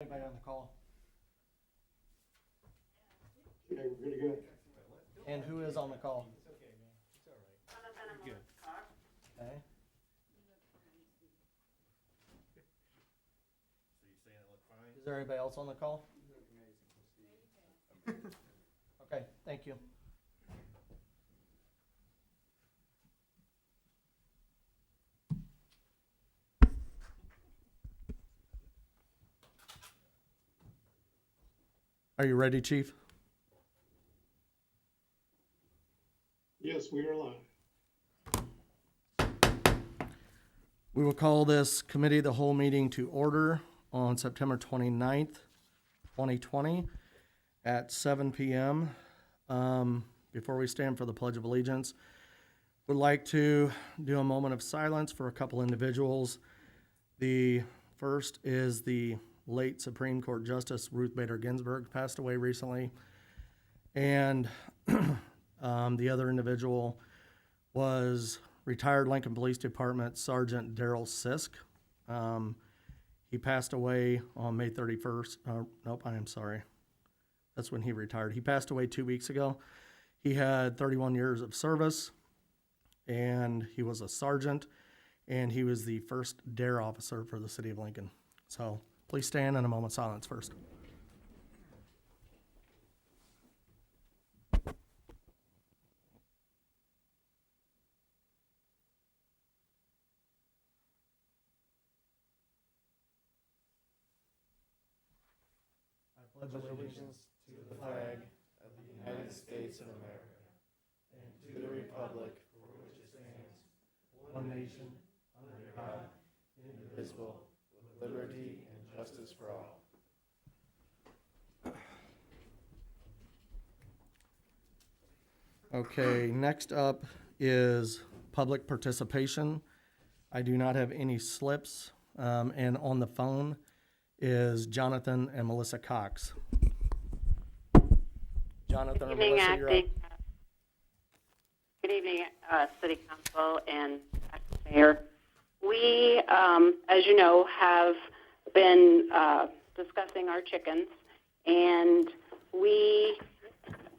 Anybody on the call? Okay, we're good to go. And who is on the call? It's okay, man. It's all right. You're good. Okay. So you're saying it looked fine? Is there anybody else on the call? Okay, thank you. Are you ready, Chief? Yes, we are live. We will call this committee the whole meeting to order on September 29th, 2020 at 7 p.m. Before we stand for the Pledge of Allegiance, would like to do a moment of silence for a couple individuals. The first is the late Supreme Court Justice Ruth Bader Ginsburg, passed away recently. And the other individual was retired Lincoln Police Department Sergeant Daryl Sisk. He passed away on May 31st. Nope, I am sorry. That's when he retired. He passed away 2 weeks ago. He had 31 years of service, and he was a sergeant, and he was the first DARE officer for the city of Lincoln. So please stand in a moment of silence first. I pledge allegiance to the flag of the United States of America and to the republic for which it stands, one nation, under God, indivisible, with liberty and justice for all. Okay, next up is public participation. I do not have any slips, and on the phone is Jonathan and Melissa Cox. Jonathan or Melissa, you're up. Good evening, City Council and Mayor. We, as you know, have been discussing our chickens, and we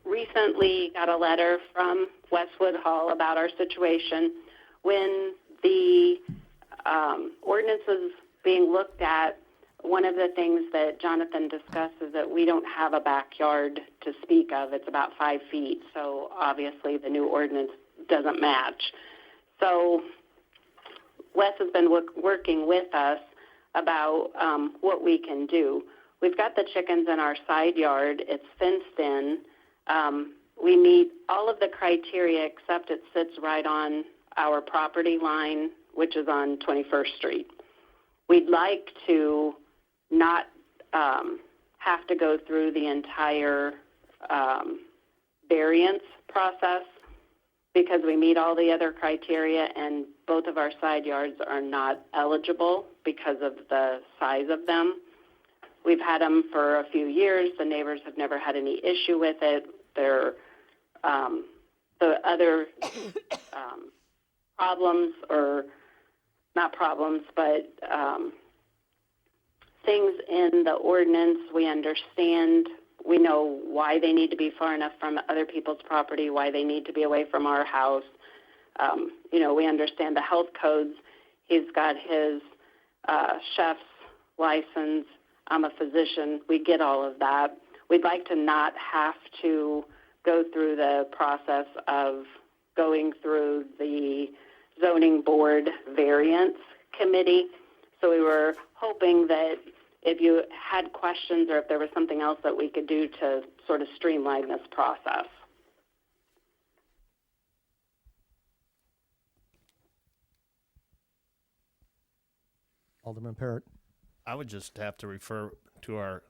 recently got a letter from Westwood Hall about our situation. When the ordinance was being looked at, one of the things that Jonathan discussed is that we don't have a backyard to speak of. It's about 5 feet, so obviously the new ordinance doesn't match. So Wes has been working with us about what we can do. We've got the chickens in our side yard. It's fenced in. We meet all of the criteria except it sits right on our property line, which is on 21st Street. We'd like to not have to go through the entire variance process because we meet all the other criteria, and both of our side yards are not eligible because of the size of them. We've had them for a few years. The neighbors have never had any issue with it. They're the other problems, or not problems, but things in the ordinance we understand. We know why they need to be far enough from other people's property, why they need to be away from our house. We understand the health codes. He's got his chef's license. I'm a physician. We get all of that. We'd like to not have to go through the process of going through the zoning board variance committee. So we were hoping that if you had questions or if there was something else that we could do to sort of streamline this process. Alderman Parrott. I would just have to refer to our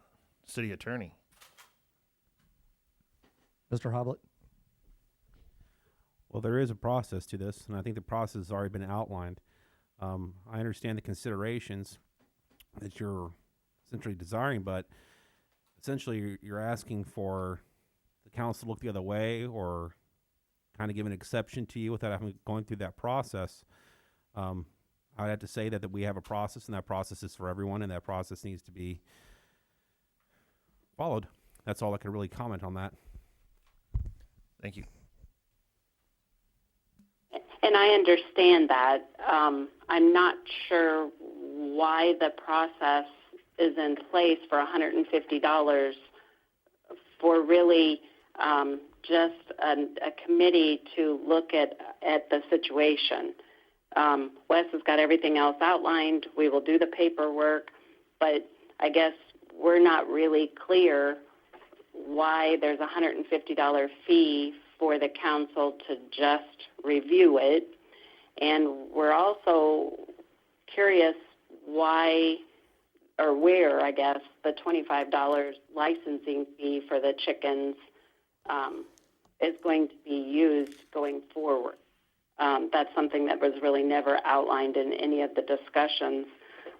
city attorney. Mr. Hoblet. Well, there is a process to this, and I think the process has already been outlined. I understand the considerations that you're essentially desiring, but essentially you're asking for the council to look the other way or kind of give an exception to you without having going through that process. I'd have to say that we have a process, and that process is for everyone, and that process needs to be followed. That's all I can really comment on that. Thank you. And I understand that. I'm not sure why the process is in place for $150 for really just a committee to look at the situation. Wes has got everything else outlined. We will do the paperwork, but I guess we're not really clear why there's a $150 fee for the council to just review it. And we're also curious why or where, I guess, the $25 licensing fee for the chickens is going to be used going forward. That's something that was really never outlined in any of the discussions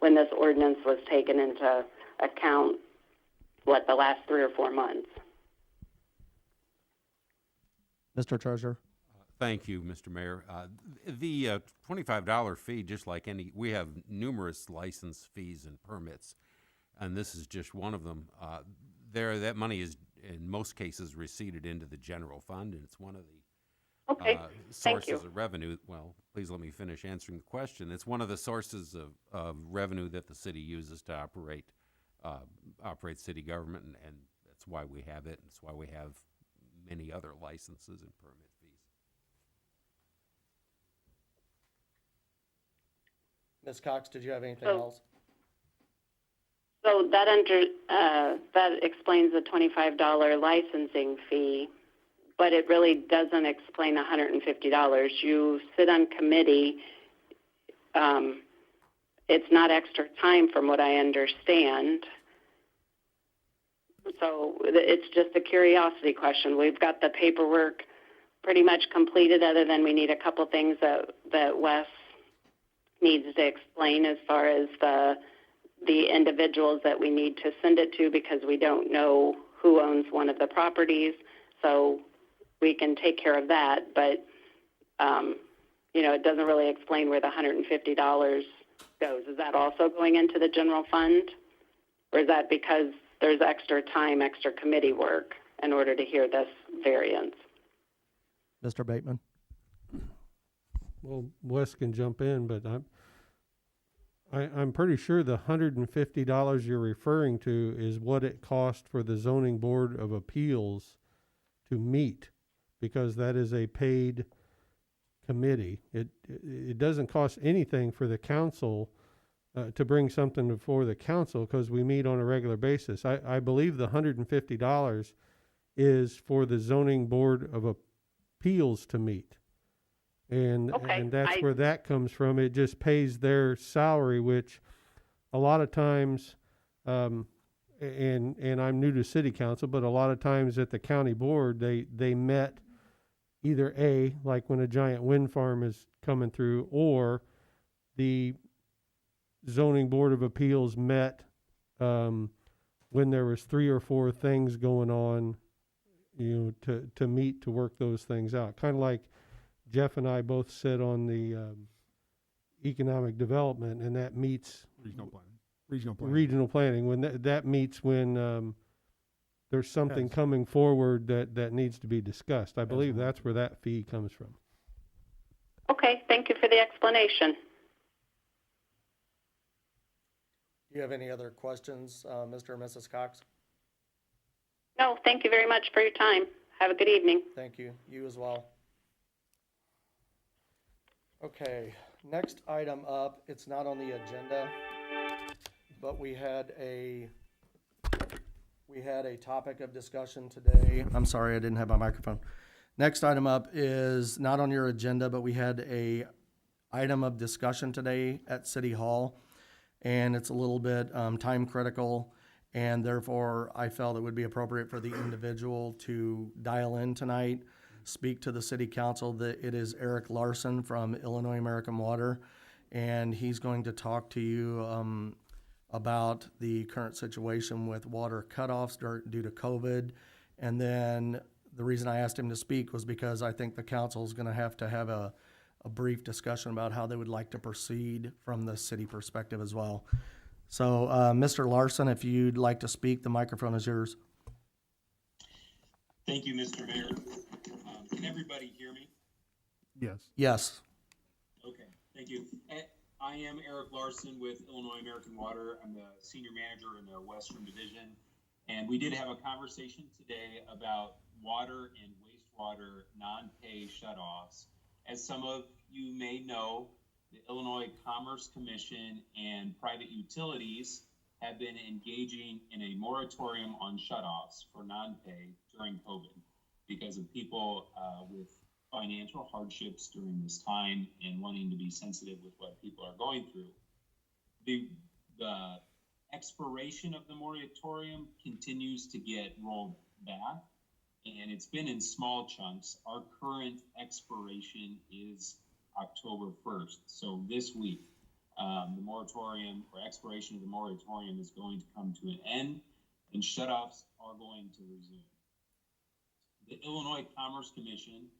when this ordinance was taken into account, the last 3 or 4 months. Mr. Treasurer? Thank you, Mr. Mayor. The $25 fee, just like we have numerous license fees and permits, and this is just one of them. That money is, in most cases, receipted into the general fund, and it's one of the Okay, thank sources you. of revenue. Well, please let me finish answering the question. It's one of the sources of revenue that the city uses to operate city government, and that's why we have it. And that's why we have many other licenses and permit fees. Ms. Cox, did you have anything So- else? So that explains the $25 licensing fee, but it really doesn't explain $150. You sit on committee. It's not extra time from what I understand. So it's just a curiosity question. We've got the paperwork pretty much completed, other than we need a couple things that Wes needs to explain as far as the individuals that we need to send it to, because we don't know who owns one of the properties. So we can take care of that, but it doesn't really explain where the $150 goes. Is that also going into the general fund, or is that because there's extra time, extra committee work in order to hear this variance? Mr. Bateman? Well, Wes can jump in, but I'm pretty sure the $150 you're referring to is what it cost for the Zoning Board of Appeals to meet, because that is a paid committee. It doesn't cost anything for the council to bring something before the council, because we meet on a regular basis. I believe the $150 is for the Zoning Board of Appeals to meet. And that's where that comes from. It just pays their salary, which a lot of times, and I'm new to city council, but a lot of times at the county board, they met either like when a giant wind farm is coming through, or the zoning board of appeals met when there was 3 or 4 things going on, to meet to work those things out. Kind of like Jeff and I both sit on the economic development, and that meets regional planning. When that meets when there's something coming forward that needs to be discussed. I believe that's where that fee comes from. Okay, thank you for the explanation. Do you have any other questions, Mr. and Mrs. Cox? No, thank you very much for your time. Have a good evening. Thank you. You as well. Okay, next item up, it's not on the agenda, but we had a topic of discussion today. I'm sorry, I didn't have my microphone. Next item up is not on your agenda, but we had a item of discussion today at City Hall, and it's a little bit time critical, and therefore I felt it would be appropriate for the individual to dial in tonight, speak to the city council. That it is Eric Larson from Illinois American Water, and he's going to talk to you about the current situation with water cutoffs due to COVID. And then the reason I asked him to speak was because I think the council is going to have a brief discussion about how they would like to proceed from the city perspective as well. So, Mr. Larson, if you'd like to speak, the microphone is yours. Thank you, Mr. Mayor. Can everybody hear me? Yes. Yes. Okay, thank you. I am Eric Larson with Illinois American Water. I'm the senior manager in the Western Division. And we did have a conversation today about water and wastewater non-pay shutoffs. As some of you may know, the Illinois Commerce Commission and private utilities have been engaging in a moratorium on shutoffs for non-pay during COVID because of people with financial hardships during this time and wanting to be sensitive with what people are going through. The expiration of the moratorium continues to get rolled back, and it's been in small chunks. Our current expiration is October 1st, so this week. The moratorium or expiration of the moratorium is going to come to an end, and shutoffs are going to resume. The Illinois Commerce Commission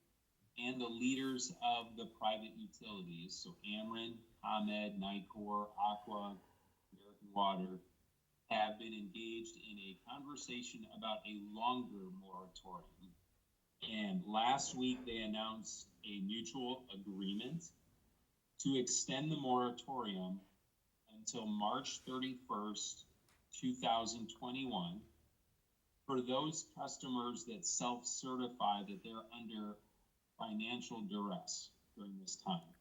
and the leaders of the private utilities, so Ameren, ComEd, Nicor, Aqua, American Water, have been engaged in a conversation about a longer moratorium. And last week they announced a mutual agreement to extend the moratorium until March 31st, 2021 for those customers that self-certify that they're under financial duress during this time.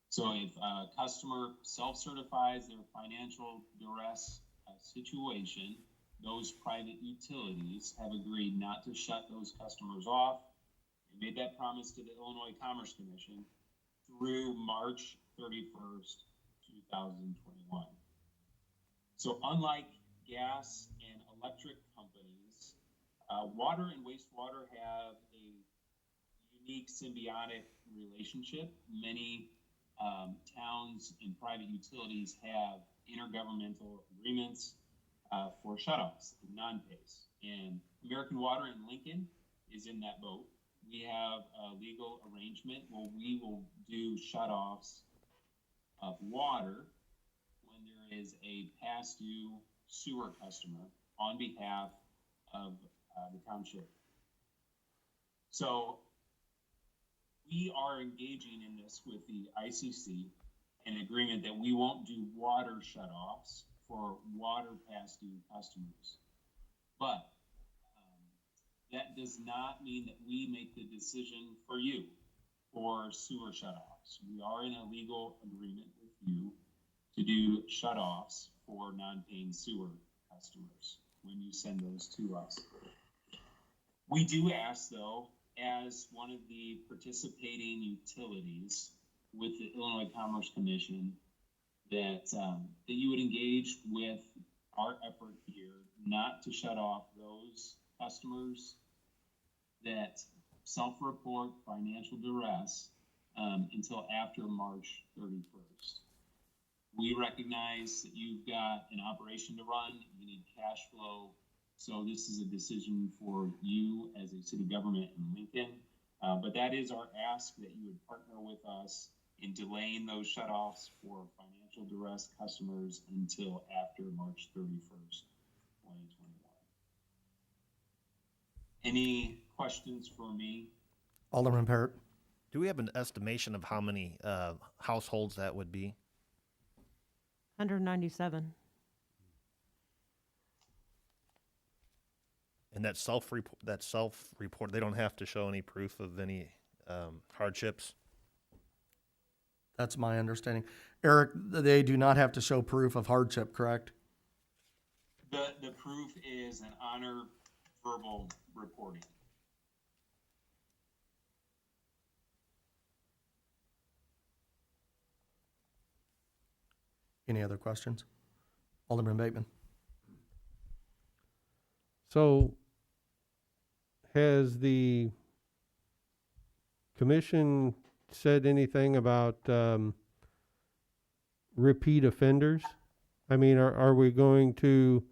So if a customer self-certifies their financial duress situation, those private utilities have agreed not to shut those customers off. They made that promise to the Illinois Commerce Commission through March 31st, 2021. So unlike gas and electric companies, water and wastewater have a unique symbiotic relationship. Many towns and private utilities have intergovernmental agreements for shutoffs and non-pays. And American Water in Lincoln is in that boat. We have a legal arrangement where we will do shutoffs of water when there is a past due sewer customer on behalf of the township. So we are engaging in this with the ICC, an agreement that we won't do water shutoffs for water past due customers. But that does not mean that we make the decision for you for sewer shutoffs. We are in a legal agreement with you to do shutoffs for non-paying sewer customers when you send those to us. We do ask, though, as one of the participating utilities with the Illinois Commerce Commission, that you would engage with our effort here not to shut off those customers that self-report financial duress until after March 31st. We recognize that you've got an operation to run, you need cash flow, so this is a decision for you as a city government in Lincoln. But that is our ask, that you would partner with us in delaying those shutoffs for financial duress customers until after March 31st, 2021. Any questions for me? Alderman Parrott. Do we have an estimation of how many households that would be? 197. And that self-report, they don't have to show any proof of any hardships? That's my understanding. Eric, they do not have to show proof of hardship, correct? The proof is an honor verbal reporting. Any other questions? Alderman Bateman. So has the commission said anything about repeat offenders? I mean, are we going to,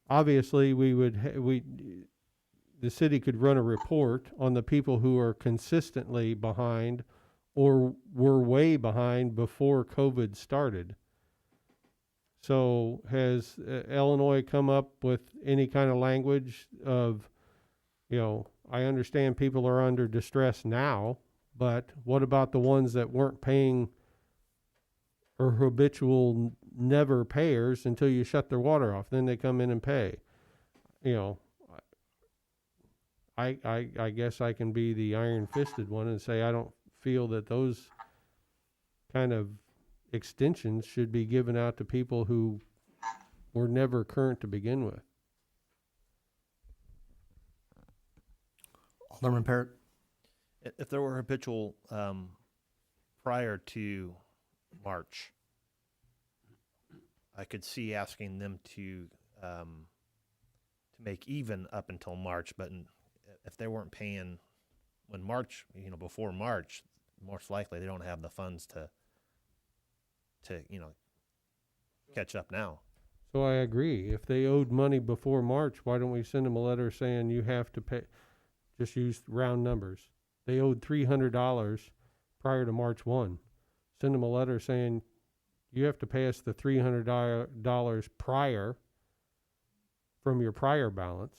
obviously the city could run a report on the people who are consistently behind or were way behind before COVID started. So has Illinois come up with any kind of language of You know, I understand people are under distress now, but what about the ones that weren't paying or habitual never payers until you shut their water off? Then they come in and pay. You know, I guess I can be the iron-fisted one and say I don't feel that those kind of extensions should be given out to people who were never current to begin with. Alderman Parrott? If there were habitual prior to March, I could see asking them to make even up until March. But if they weren't paying when March, before March, most likely they don't have the funds to catch up now. So I agree. If they owed money before March, why don't we send them a letter saying you have to pay? Just use round numbers. They owed $300 prior to March 1. Send them a letter saying you have to pay us the $300 prior from your prior balance.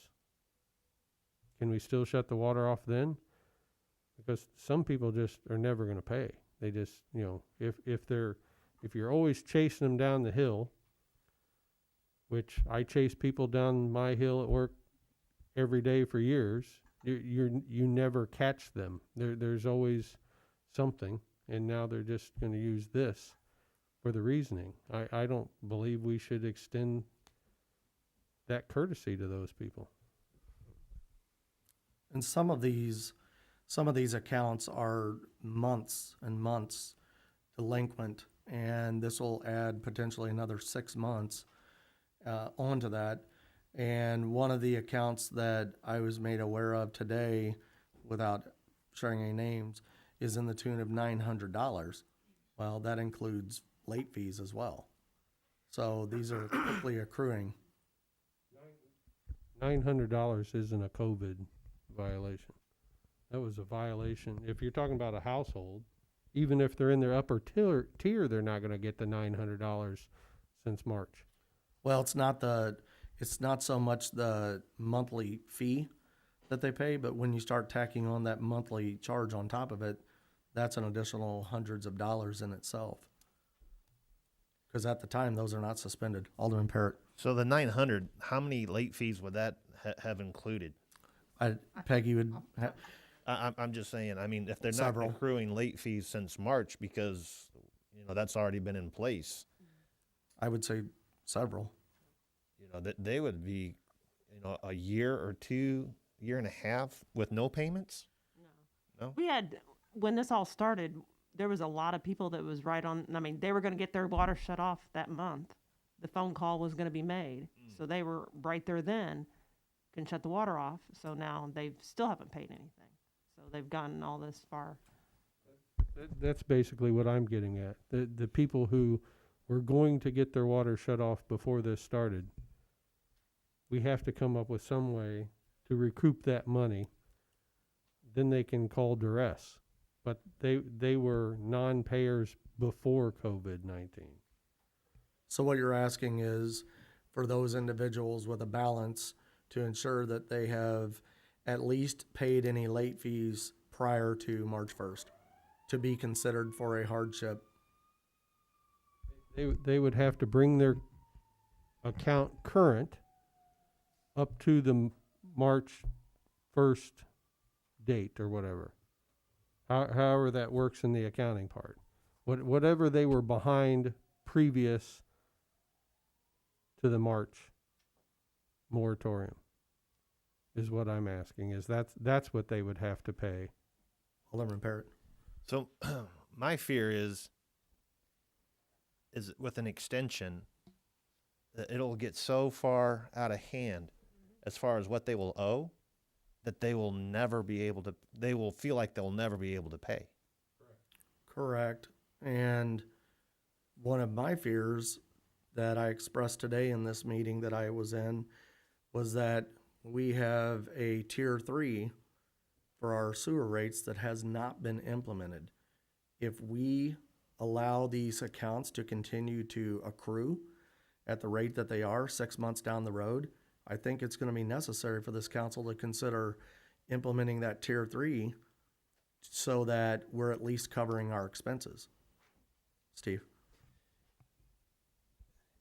Can we still shut the water off then? Because some people just are never going to pay. They just, if you're always chasing them down the hill, which I chase people down my hill at work every day for years, you never catch them. There's always something, and now they're just going to use this for the reasoning. I don't believe we should extend that courtesy to those people. And some of these accounts are months and months delinquent, and this will add potentially another 6 months onto that. And one of the accounts that I was made aware of today, without sharing any names, is in the tune of $900. Well, that includes late fees as well. So these are quickly accruing. $900 isn't a COVID violation. That was a violation. If you're talking about a household, even if they're in their upper tier, they're not going to get the $900 since March. Well, it's not so much the monthly fee that they pay, but when you start tacking on that monthly charge on top of it, that's an additional hundreds of dollars in itself. Because at the time, those are not suspended. Alderman Parrott. So the 900, how many late fees would that have included? Peggy would have, I'm just saying, I mean, if they're Several. not accruing late fees since March because, that's already been in place, I would say several. that they would be, a year or two, year and a half with no payments? No? We had, when this all started, there was a lot of people that was right on, they were going to get their water shut off that month. The phone call was going to be made. So they were right there then, can shut the water off. So now they still haven't paid anything. So they've gotten all this far. That's basically what I'm getting at. The people who were going to get their water shut off before this started, we have to come up with some way to recoup that money. Then they can call duress. But they were non-payers before COVID-19. So what you're asking is for those individuals with a balance to ensure that they have at least paid any late fees prior to March 1st to be considered for a hardship. They would have to bring their account current up to the March 1st date or whatever. However that works in the accounting part. Whatever they were behind previous to the March moratorium is what I'm asking. That's what they would have to pay. Alderman Parrott. So my fear is with an extension that it'll get so far out of hand as far as what they will owe that they will feel like they'll never be able to pay. Correct. And one of my fears that I expressed today in this meeting that I was in was that we have a tier 3 for our sewer rates that has not been implemented. If we allow these accounts to continue to accrue at the rate that they are 6 months down the road, I think it's going to be necessary for this council to consider implementing that tier 3 so that we're at least covering our expenses. Steve?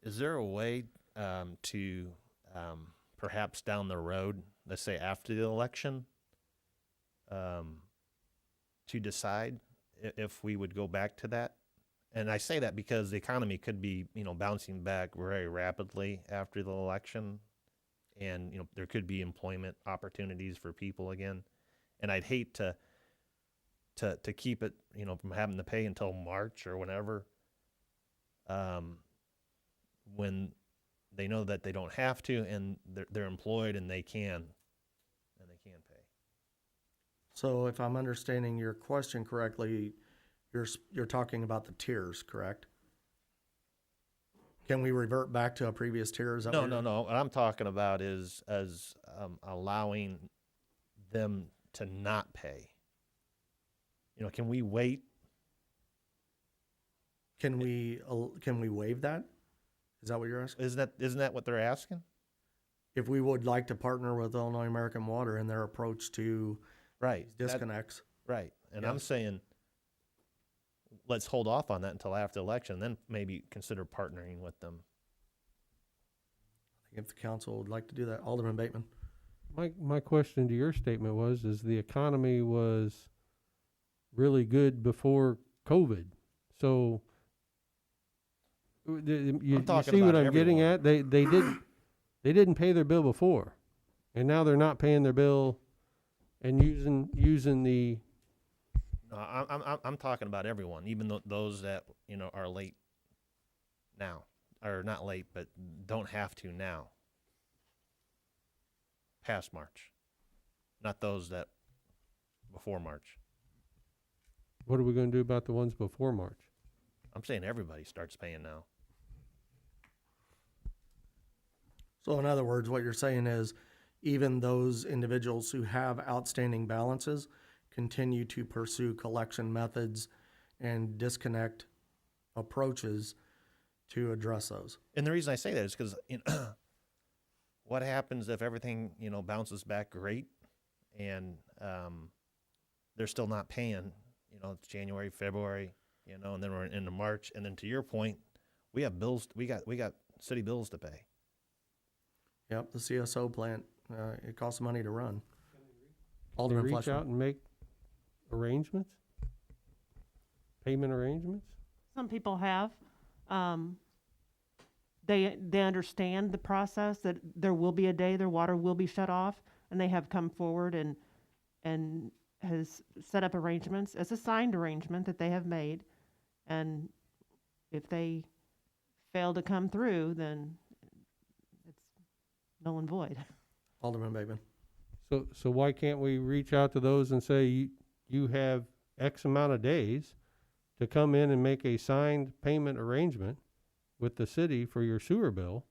Is there a way to perhaps down the road, let's say after the election, to decide if we would go back to that? And I say that because the economy could be, bouncing back very rapidly after the election, and there could be employment opportunities for people again. And I'd hate to keep it, from having to pay until March or whenever, when they know that they don't have to, and they're employed and they can pay. So if I'm understanding your question correctly, you're talking about the tiers, correct? Can we revert back to a previous tier? Is that No, what no, you're- no. What I'm talking about is allowing them to not pay. Can we wait? Can we waive that? Is that what you're asking? Isn't that what they're asking? If we would like to partner with Illinois American Water in their approach to Right. these disconnects, Right. And I'm Yes. saying, let's hold off on that until after the election, then maybe consider partnering with them. if the council would like to do that. Alderman Bateman? My question to your statement is the economy was really good before COVID. So you talking see what about I'm getting everyone. at? They didn't pay their bill before, and now they're not paying their bill and using the. No, I'm talking about everyone, even those that are late now, or not late, but don't have to now. Past March, not those that before March. What are we going to do about the ones before March? I'm saying everybody starts paying now. So in other words, what you're saying is even those individuals who have outstanding balances continue to pursue collection methods and disconnect approaches to address those. And the reason I say that is because what happens if everything bounces back great, and they're still not paying? It's January, February, and then we're into March, and then to your point, we have bills. We got city bills to pay. Yep, the CSO plant, it costs money to run. They Alderman reach Fleshman. out and make arrangements, payment arrangements. Some people have. They understand the process, that there will be a day their water will be shut off, and they have come forward and has set up arrangements. It's a signed arrangement that they have made, and if they fail to come through, then it's null and void. Alderman Bateman. So why can't we reach out to those and say you have X amount of days to come in and make a signed payment arrangement with the city for your sewer bill?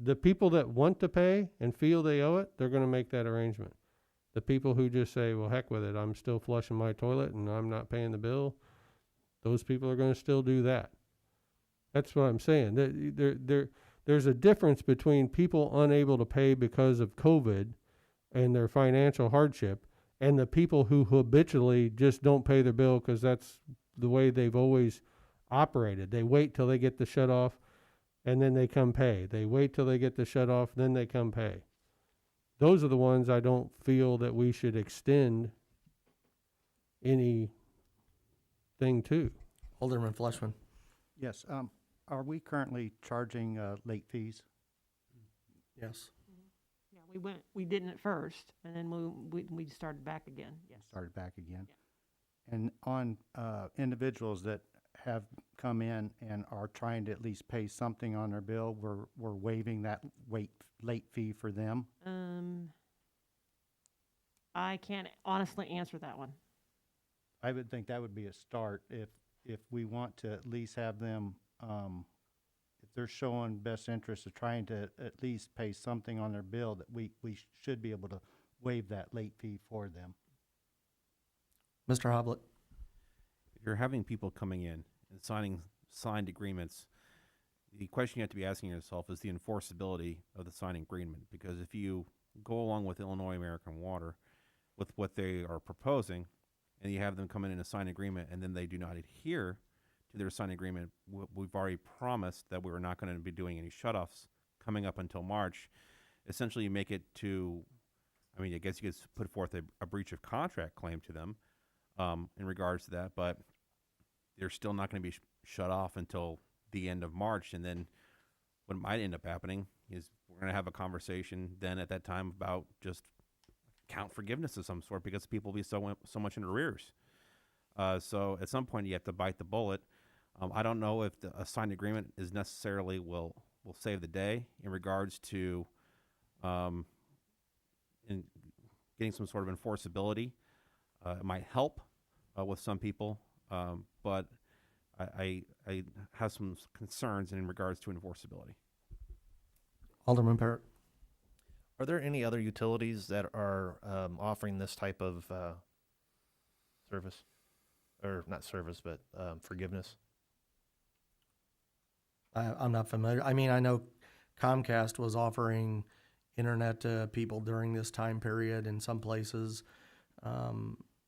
The people that want to pay and feel they owe it, they're going to make that arrangement. The people who just say, well, heck with it, I'm still flushing my toilet and I'm not paying the bill, those people are going to still do that. That's what I'm saying. There's a difference between people unable to pay because of COVID and their financial hardship, and the people who habitually just don't pay their bill because that's the way they've always operated. They wait till they get the shut off and then they come pay. They wait till they get the shut off, then they come pay. Those are the ones I don't feel that we should extend anything to. Alderman Fleshman. Yes, are we currently charging late fees? Yes. Yeah, we didn't at first, and then we started back again, yes. Started back again? And on individuals that have come in and are trying to at least pay something on their bill, we're waiving that late fee for them? I can't honestly answer that one. I would think that would be a start if we want to at least have them, if they're showing best interest of trying to at least pay something on their bill, that we should be able to waive that late fee for them. Mr. Hoblet. If you're having people coming in and signing signed agreements, the question you have to be asking yourself is the enforceability of the signed agreement. Because if you go along with Illinois American Water with what they are proposing, and you have them come in and sign agreement, and then they do not adhere to their signed agreement, we've already promised that we were not going to be doing any shutoffs coming up until March. Essentially, you make it to, I mean, I guess you could put forth a breach of contract claim to them in regards to that, but they're still not going to be shut off until the end of March. And then what might end up happening is we're going to have a conversation then at that time about just account forgiveness of some sort, because people will be so much in arrears. So at some point you have to bite the bullet. I don't know if a signed agreement is necessarily will save the day in regards to in getting some sort of enforceability. It might help with some people, but I have some concerns in regards to enforceability. Alderman Parrott. Are there any other utilities that are offering this type of service? Or not service, but forgiveness? I'm not familiar. I mean, I know Comcast was offering internet to people during this time period in some places.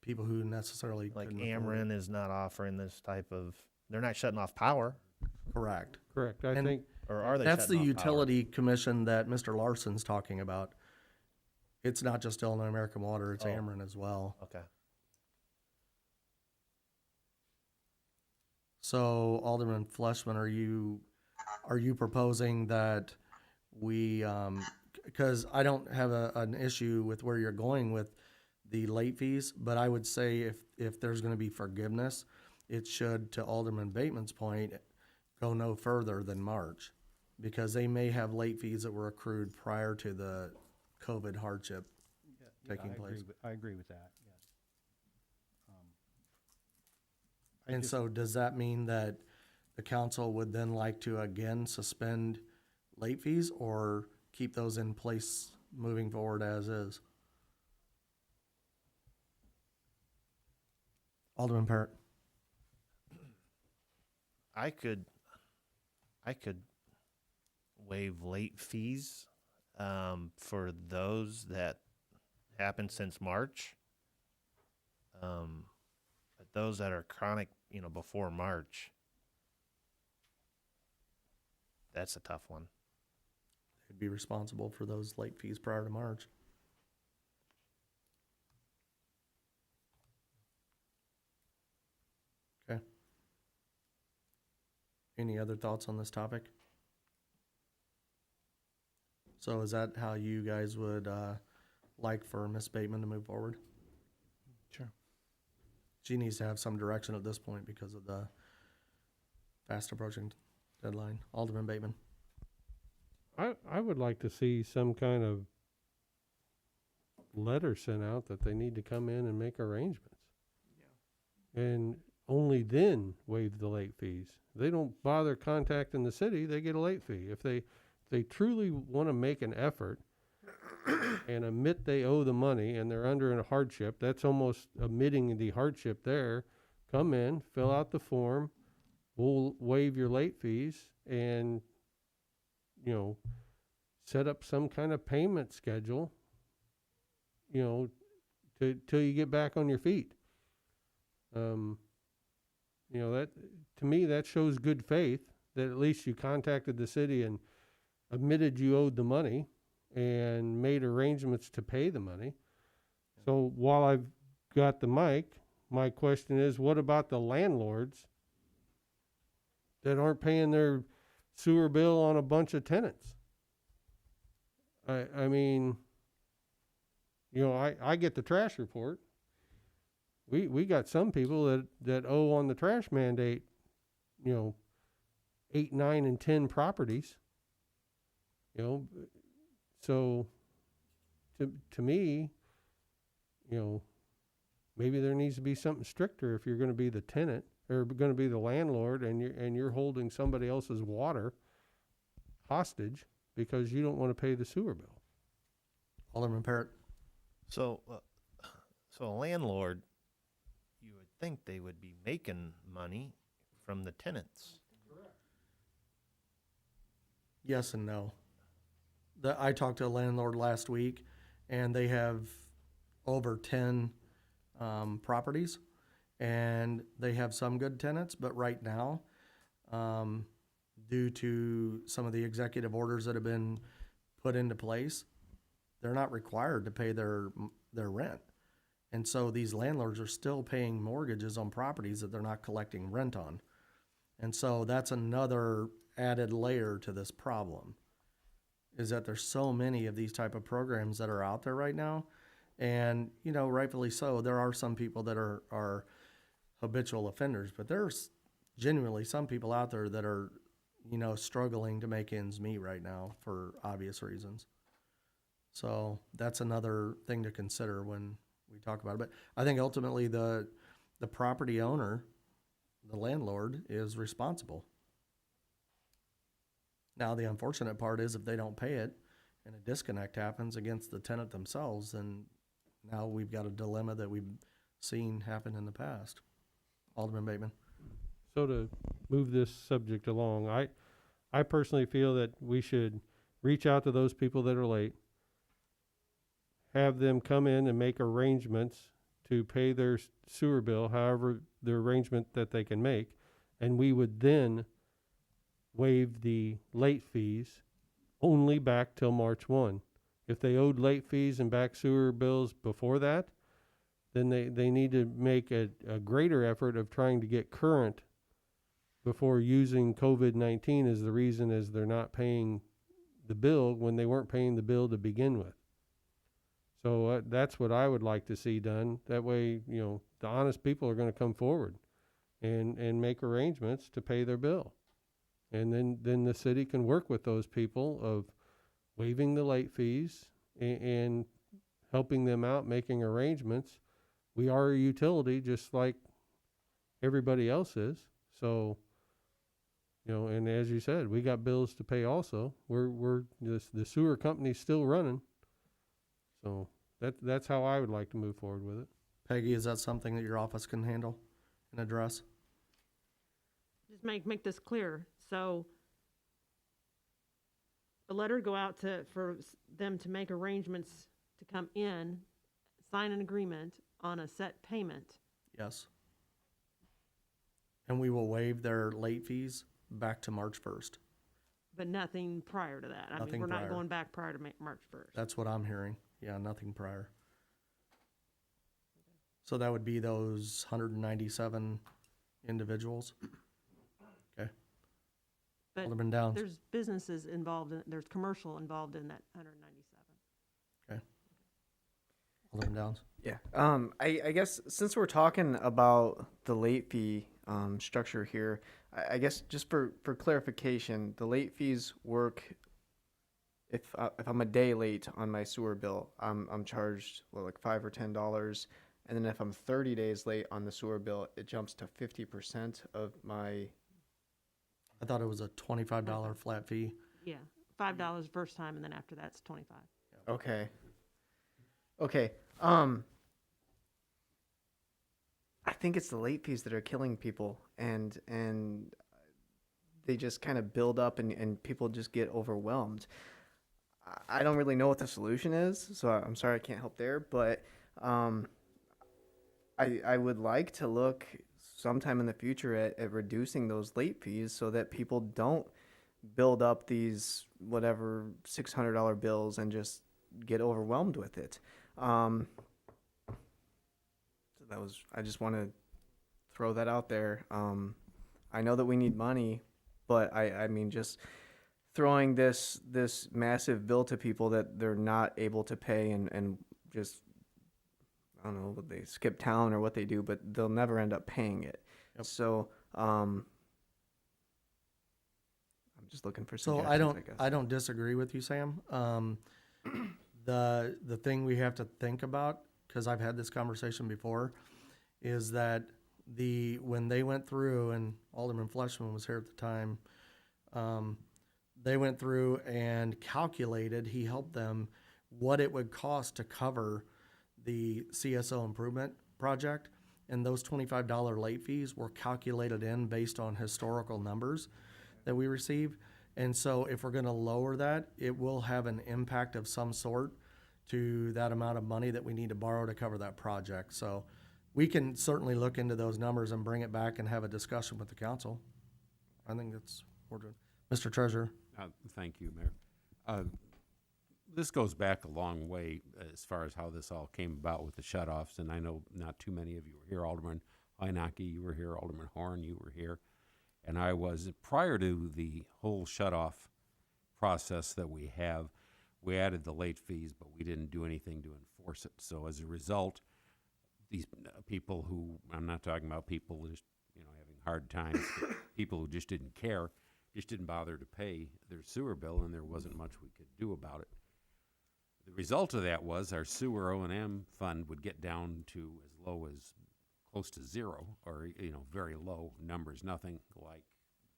People who necessarily Like couldn't afford Ameren is not offering this type of, they're not shutting off power, it. Correct. Correct. I And think or are they That's the shutting off power? utility commission that Mr. Larson's talking about. It's not just Illinois American Water, it's Oh. Ameren as well. Okay. So Alderman Fleshman, are you proposing that we, because I don't have an issue with where you're going with the late fees, but I would say if there's gonna be forgiveness, it should, to Alderman Bateman's point, go no further than March, because they may have late fees that were accrued prior to the COVID hardship taking place. I agree with that, yes. And so does that mean that the council would then like to again suspend late fees or keep those in place moving forward as is? Alderman Parrott. I could waive late fees for those that happened since March. But those that are chronic, before March, that's a tough one. They'd be responsible for those late fees prior to March. Okay. Any other thoughts on this topic? So is that how you guys would like for Ms. Bateman to move forward? Sure. She needs to have some direction at this point because of the fast approaching deadline. Alderman Bateman. I would like to see some kind of letter sent out that they need to come in and make arrangements. Yeah. And only then waive the late fees. If they don't bother contacting the city, they get a late fee. If they truly want to make an effort and admit they owe the money and they're under a hardship, that's almost admitting the hardship there. Come in, fill out the form, we'll waive your late fees, and set up some kind of payment schedule, till you get back on your feet. That, to me, that shows good faith that at least you contacted the city and admitted you owed the money and made arrangements to pay the money. So while I've got the mic, my question is, what about the landlords that aren't paying their sewer bill on a bunch of tenants? I mean, I get the trash report. We got some people that owe on the trash mandate, 8, 9, and 10 properties. So to me, maybe there needs to be something stricter if you're going to be the tenant or going to be the landlord and you're holding somebody else's water hostage because you don't want to pay the sewer bill. Alderman Parrott. So a landlord, you would think they would be making money from the tenants. Yes and no. I talked to a landlord last week, and they have over 10 properties, and they have some good tenants, but right now, due to some of the executive orders that have been put into place, they're not required to pay their rent. And so these landlords are still paying mortgages on properties that they're not collecting rent on. And so that's another added layer to this problem, is that there's so many of these type of programs that are out there right now. And, you know, rightfully so, there are some people that are habitual offenders, but there's genuinely some people out there that are, you know, struggling to make ends meet right now for obvious reasons. So that's another thing to consider when we talk about it. But I think ultimately the property owner, the landlord, is responsible. Now, the unfortunate part is if they don't pay it and a disconnect happens against the tenant themselves, then now we've got a dilemma that we've seen happen in the past. Alderman Bateman. So to move this subject along, I personally feel that we should reach out to those people that are late, have them come in and make arrangements to pay their sewer bill, however the arrangement that they can make, and we would then waive the late fees only back till March 1. If they owed late fees and back sewer bills before that, then they need to make a greater effort of trying to get current before using COVID-19 as the reason as they're not paying the bill when they weren't paying the bill to begin with. So that's what I would like to see done. That way, you know, the honest people are going to come forward and make arrangements to pay their bill. And then the city can work with those people of waiving the late fees and helping them out, making arrangements. We are a utility just like everybody else is. So, you know, and as you said, we got bills to pay also. We're the sewer company's still running. So that's how I would like to move forward with it. Peggy, is that something that your office can handle and address? Just make this clear. So a letter go out for them to make arrangements to come in, sign an agreement on a set payment. Yes. And we will waive their late fees back to March 1st. But nothing prior to that. I mean, Nothing we're prior. not going back prior to March 1st. That's what I'm hearing. Yeah, nothing prior. So that would be those 197 individuals. Okay. But Alderman Downs. there's businesses involved, there's commercial involved in that 197. Alderman Downs. Yeah. I guess since we're talking about the late fee structure here, I guess just for clarification, the late fees work if I'm a day late on my sewer bill, I'm charged like $5 or $10, and then if I'm 30 days late on the sewer bill, it jumps to 50% of my. I thought it was a $25 flat fee. Yeah, $5 first time, and then after that's 25. Okay. I think it's the late fees that are killing people, and they just kind of build up, and people just get overwhelmed. I don't really know what the solution is, so I'm sorry I can't help there, but I would like to look sometime in the future at reducing those late fees so that people don't build up these whatever $600 bills and just get overwhelmed with it. So I just want to throw that out there. I know that we need money, but I mean, just throwing this massive bill to people that they're not able to pay and just, I don't know, they skip town or what they do, but they'll never end up paying it. Yep. So, I'm just looking for So suggestions, I don't disagree with you, Sam. The thing we have to think about, because I've had this conversation before, is that when they went through, and Alderman Fleshman was here at the time, they went through and calculated, he helped them, what it would cost to cover the CSO improvement project. And those $25 late fees were calculated in based on historical numbers that we receive. And so if we're going to lower that, it will have an impact of some sort to that amount of money that we need to borrow to cover that project. So we can certainly look into those numbers and bring it back and have a discussion with the council. I think that's what we're doing. Mr. Treasurer? Thank you, Mayor. This goes back a long way as far as how this all came about with the shut-offs, and I know not too many of you were here. Alderman Einake, you were here. Alderman Horn, you were here. And I was, prior to the whole shut-off process that we have, we added the late fees, but we didn't do anything to enforce it. So as a result, these people who, I'm not talking about people just, having hard times, but people who just didn't care, just didn't bother to pay their sewer bill, and there wasn't much we could do about it. The result of that was our sewer O&M fund would get down to as low as close to zero, or very low numbers, nothing like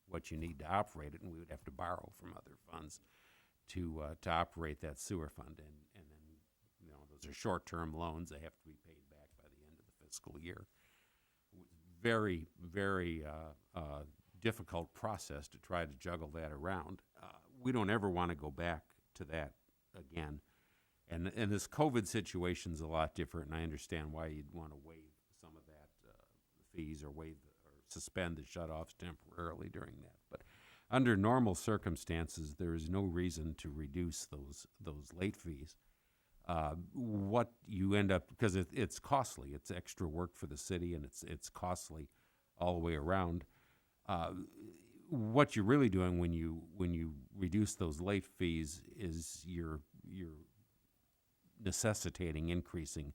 what you need to operate it, and we would have to borrow from other funds to operate that sewer fund. And then those are short-term loans; they have to be paid back by the end of the fiscal year. Very, very difficult process to try to juggle that around. We don't ever want to go back to that again. And this COVID situation's a lot different, and I understand why you'd want to waive some of that fees or suspend the shut-offs temporarily during that. But under normal circumstances, there is no reason to reduce those late fees. What you end up, because it's costly, it's extra work for the city, and it's costly all the way around. What you're really doing when you reduce those late fees is you're necessitating increasing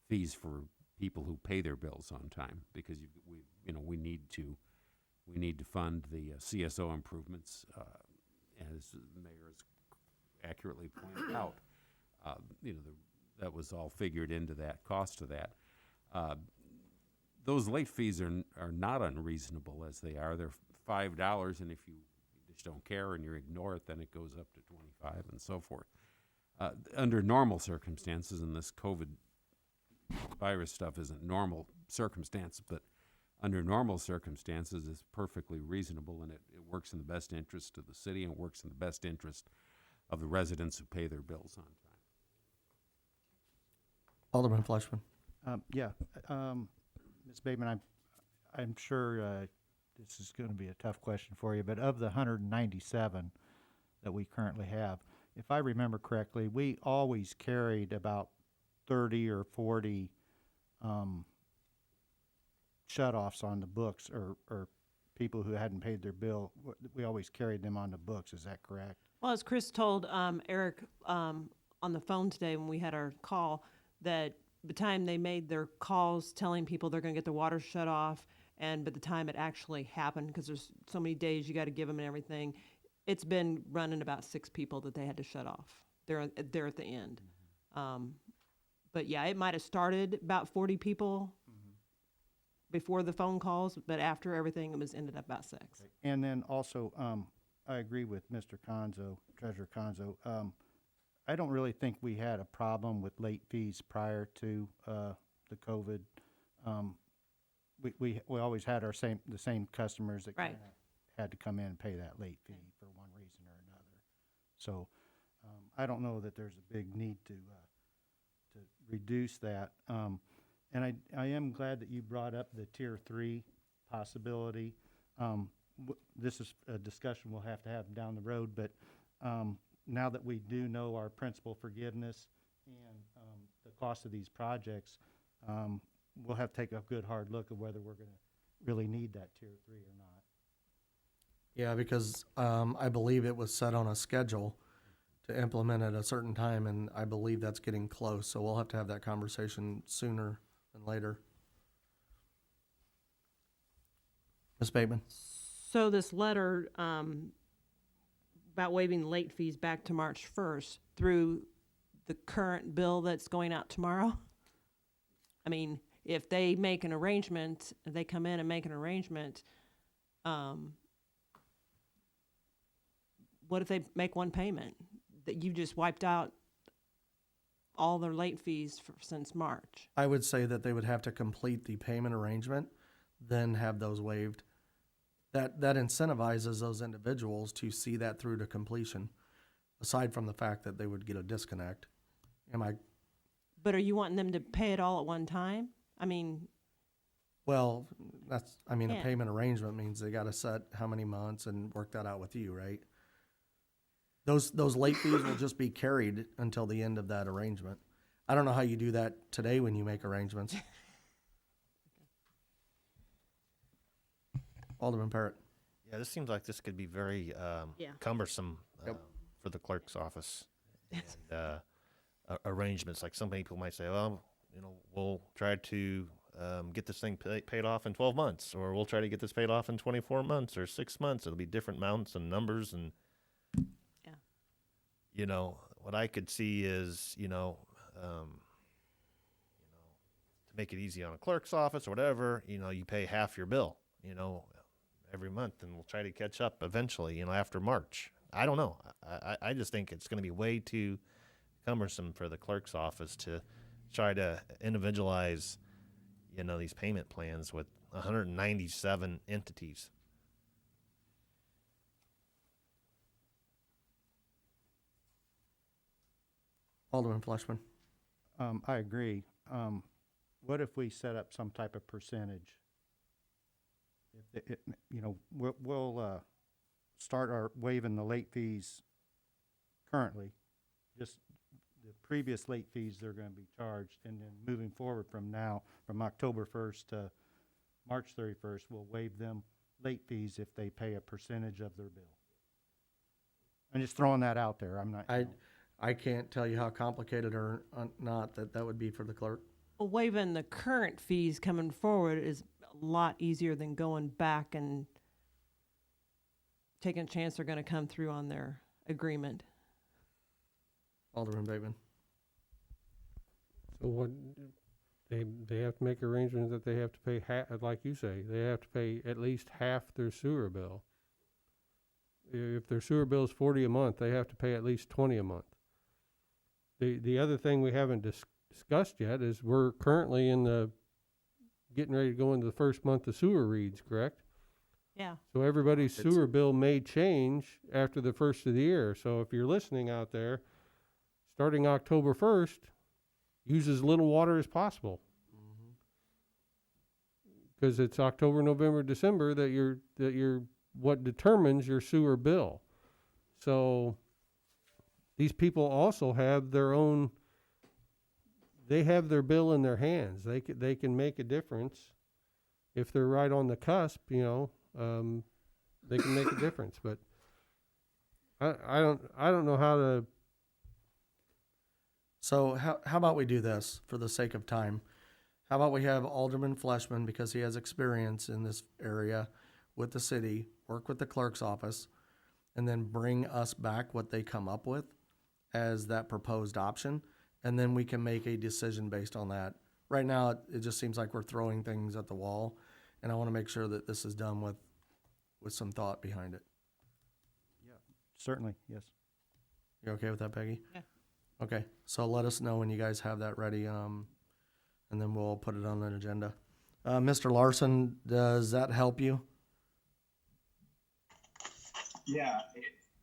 fees for people who pay their bills on time, because we need to fund the CSO improvements, as the mayor has accurately pointed out. That was all figured into that cost of that. Those late fees are not unreasonable as they are. They're $5, and if you just don't care and you ignore it, then it goes up to $25 and so forth. Under normal circumstances, and this COVID virus stuff isn't normal circumstance, but under normal circumstances, it's perfectly reasonable, and it works in the best interest of the city, and it works in the best interest of the residents who pay their bills on time. Alderman Fleshman? Ms. Bateman, I'm sure this is going to be a tough question for you, but of the 197 that we currently have, if I remember correctly, we always carried about 30 or 40 shut-offs on the books, or people who hadn't paid their bill. We always carried them on the books. Is that correct? Well, as Chris told Eric on the phone today when we had our call, that the time they made their calls telling people they're going to get their water shut off, and by the time it actually happened, because there's so many days you got to give them and everything, it's been running about 6 people that they had to shut off. They're at the end. But yeah, it might have started about 40 people before the phone calls, but after everything, it ended up about 6. And then also, I agree with Mr. Conzo, Treasurer Conzo. I don't really think we had a problem with late fees prior to the COVID. We always had the same customers that Right. had to come in and pay that late fee for one reason or another. So I don't know that there's a big need to reduce that. And I am glad that you brought up the Tier 3 possibility. This is a discussion we'll have to have down the road, but now that we do know our principal forgiveness and the cost of these projects, we'll have to take a good hard look at whether we're going to really need that Tier 3 or not. Yeah, because I believe it was set on a schedule to implement at a certain time, and I believe that's getting close, so we'll have to have that conversation sooner than later. Ms. Bateman? So this letter about waiving late fees back to March 1st through the current bill that's going out tomorrow? I mean, if they make an arrangement, if they come in and make an arrangement, what if they make one payment? That you just wiped out all their late fees since March? I would say that they would have to complete the payment arrangement, then have those waived. That incentivizes those individuals to see that through to completion, aside from the fact that they would get a disconnect. Am I, But are you wanting them to pay it all at one time? I mean, well, that's, I mean, a Yeah. payment arrangement means they gotta set how many months and work that out with you, right? Those late fees will just be carried until the end of that arrangement. I don't know how you do that today when you make arrangements. Alderman Parrott. Yeah, this seems like this could be very Yeah. cumbersome Yep. for the clerk's office. And arrangements, like some people might say, well, you know, we'll try to get this thing paid off in 12 months, or we'll try to get this paid off in 24 months or 6 months. It'll be different amounts and numbers. And, Yeah. you know, what I could see is, to make it easy on a clerk's office or whatever, you pay half your bill, every month, and we'll try to catch up eventually, after March. I don't know. I just think it's going to be way too cumbersome for the clerk's office to try to individualize, these payment plans with 197 entities. Alderman Fleshman. I agree. What if we set up some type of percentage? If we'll start our waiving the late fees currently, just the previous late fees they're gonna be charged, and then moving forward from now, from October 1st to March 31st, we'll waive them late fees if they pay a percentage of their bill. I'm just throwing that out there. I'm not. I can't tell you how complicated or not that would be for the clerk. well, waiving the current fees coming forward is a lot easier than going back and taking a chance they're going to come through on their agreement. Alderman Bateman. So what, they have to make arrangements that they have to pay like you say, they have to pay at least half their sewer bill. If their sewer bill is 40 a month, they have to pay at least 20 a month. The other thing we haven't discussed yet is we're currently getting ready to go into the first month of sewer reads, correct? Yeah. So everybody's sewer bill may change after the first of the year. So if you're listening out there, starting October 1st, use as little water as possible. Because it's October, November, December that you're what determines your sewer bill. So these people also have their own, they have their bill in their hands. They can make a difference. If they're right on the cusp, they can make a difference. But I don't know how to. So how about we do this for the sake of time? How about we have Alderman Fleshman, because he has experience in this area with the city, work with the clerk's office, and then bring us back what they come up with as that proposed option, and then we can make a decision based on that. Right now, it just seems like we're throwing things at the wall, and I want to make sure that this is done with some thought behind it. Certainly, yes. You okay with that, Peggy? Yeah. Okay, so let us know when you guys have that ready, and then we'll put it on an agenda. Mr. Larson, does that help you? Yeah,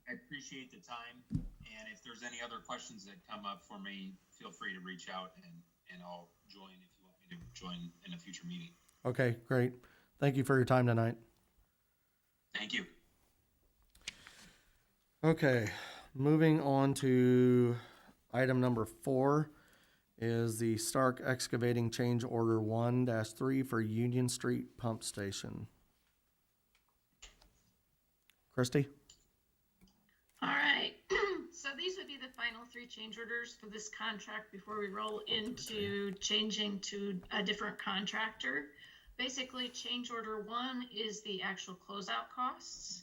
I appreciate the time, and if there's any other questions that come up for me, feel free to reach out, and I'll join if you want me to join in a future meeting. Okay, great. Thank you for your time tonight. Thank you. Okay, moving on to item number 4 is the Stark Excavating Change Order 1-3 for Union Street Pump Station. Christie? All right, so these would be the final 3 change orders for this contract before we roll into changing to a different contractor. Basically, change order 1 is the actual closeout costs,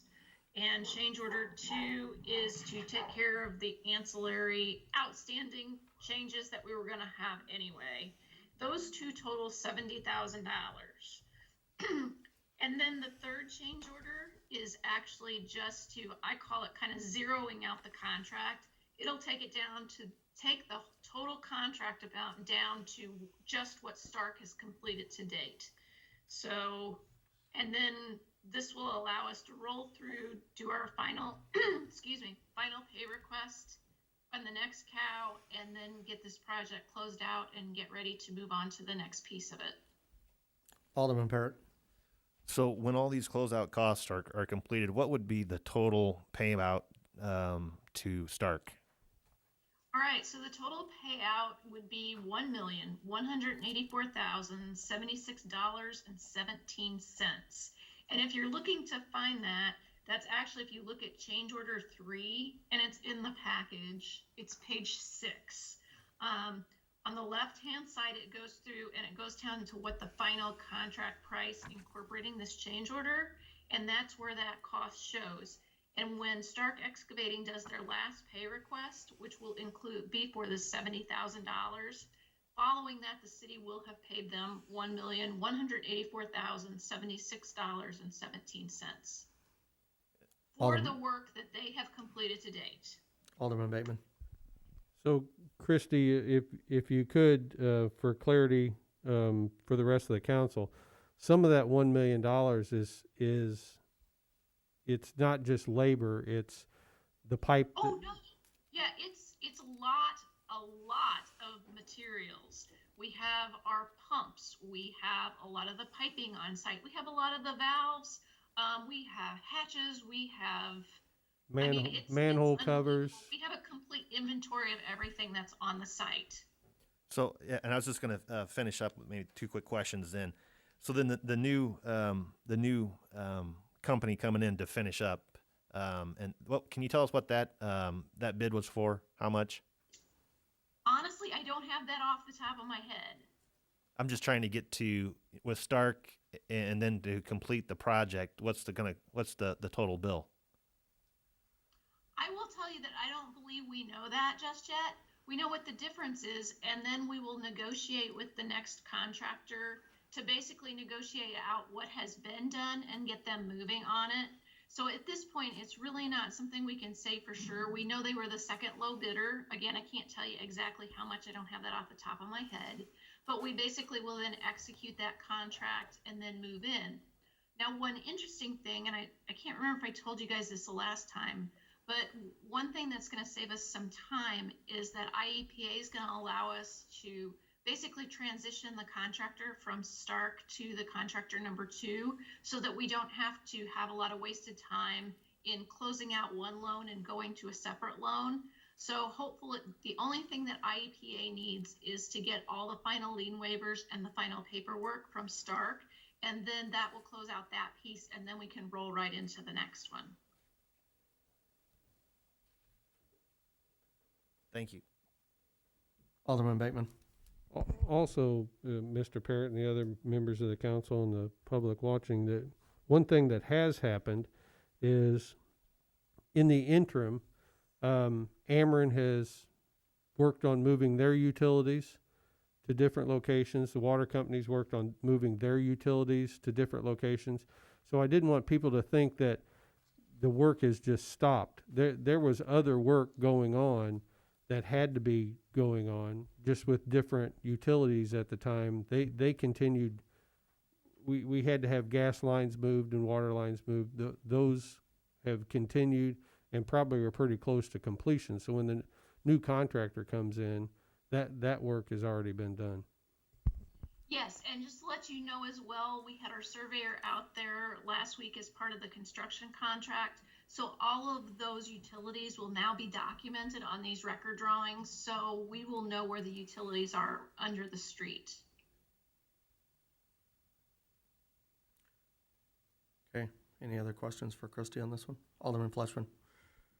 and change order 2 is to take care of the ancillary outstanding changes that we were going to have anyway. Those two total $70,000. And then the third change order is actually just to, I call it kind of zeroing out the contract. It'll take it down to take the total contract amount down to just what Stark has completed to date. So, and then this will allow us to roll through, do our final, final pay request run the next cow, and then get this project closed out and get ready to move on to the next piece of it. Alderman Parrott. So when all these closeout costs are completed, what would be the total payout to Stark? All right, so the total payout would be $1,184,076.17. And if you're looking to find that, that's actually, if you look at change order 3, and it's in the package, it's page 6. On the left-hand side, it goes through and it goes down to what the final contract price incorporating this change order, and that's where that cost shows. And when Stark Excavating does their last pay request, which will be for the $70,000, following that, the city will have paid them $1,184,076.17 for the work that they have completed to date. Alderman Bateman. So, Christie, if you could, for clarity, for the rest of the council, some of that $1 million is it's not just labor; it's the pipe. Oh no, yeah, it's a lot of materials. We have our pumps. We have a lot of the piping on site. We have a lot of the valves. We have hatches. We have manhole covers. We have a complete inventory of everything that's on the site. So, yeah, and I was just going to finish up with maybe 2 quick questions then. So then the new company coming in to finish up, and what can you tell us what that bid was for? How much? Honestly, I don't have that off the top of my head. I'm just trying to get to with Stark, and then to complete the project. What's the total bill? I will tell you that I don't believe we know that just yet. We know what the difference is, and then we will negotiate with the next contractor to basically negotiate out what has been done and get them moving on it. So at this point, it's really not something we can say for sure. We know they were the second low bidder. Again, I can't tell you exactly how much. I don't have that off the top of my head. But we basically will then execute that contract and then move in. Now, one interesting thing, and I can't remember if I told you guys this the last time, but one thing that's going to save us some time is that IEPA is going to allow us to basically transition the contractor from Stark to the contractor number 2, so that we don't have to have a lot of wasted time in closing out one loan and going to a separate loan. So hopefully the only thing that IEPA needs is to get all the final lien waivers and the final paperwork from Stark, and then that will close out that piece, and then we can roll right into the next one. Thank you. Alderman Bateman. Also, Mr. Parrott and the other members of the council and the public watching, that one thing that has happened is in the interim, Ameren has worked on moving their utilities to different locations. The water companies worked on moving their utilities to different locations. So I didn't want people to think that the work has just stopped. There was other work going on that had to be going on, just with different utilities at the time. They continued. We had to have gas lines moved and water lines moved. Those have continued and probably are pretty close to completion. So when the new contractor comes in, that work has already been done. Yes, and just to let you know as well, we had our surveyor out there last week as part of the construction contract. So all of those utilities will now be documented on these record drawings, so we will know where the utilities are under the street. Okay, any other questions for Christie on this one? Alderman Fleshman.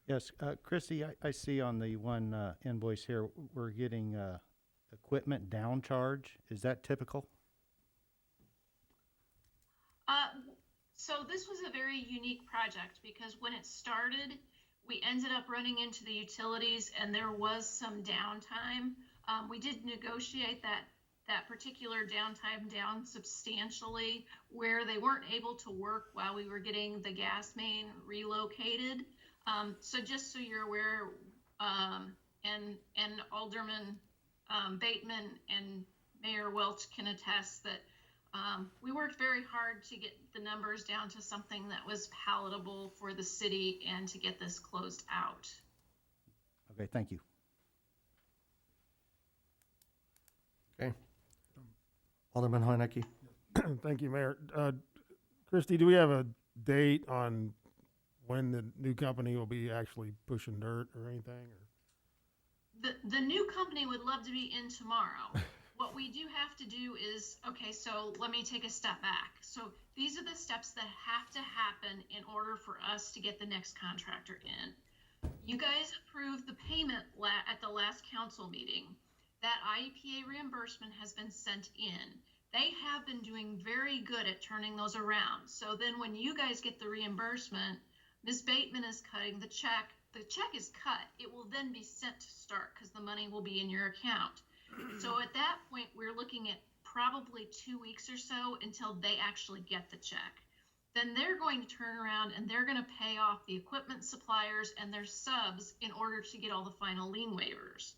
Yes, Christie, I see on the one invoice here, we're getting equipment downcharge. Is that typical? So this was a very unique project because when it started, we ended up running into the utilities and there was some downtime. We did negotiate that particular downtime down substantially, where they weren't able to work while we were getting the gas main relocated. So just so you're aware, and Alderman Bateman and Mayor Welch can attest that we worked very hard to get the numbers down to something that was palatable for the city and to get this closed out. Okay, thank you. Alderman Hoynicki. Thank you, Mayor. Christie, do we have a date on when the new company will be actually pushing dirt or anything? Or? The new company would love to be in tomorrow. What we do have to do is, okay, so let me take a step back. So these are the steps that have to happen in order for us to get the next contractor in. You guys approved the payment at the last council meeting. That IEPA reimbursement has been sent in. They have been doing very good at turning those around. So then when you guys get the reimbursement, Ms. Bateman is cutting the check. The check is cut. It will then be sent to Stark because the money will be in your account. So at that point, we're looking at probably 2 weeks or so until they actually get the check. Then they're going to turn around and they're going to pay off the equipment suppliers and their subs in order to get all the final lien waivers.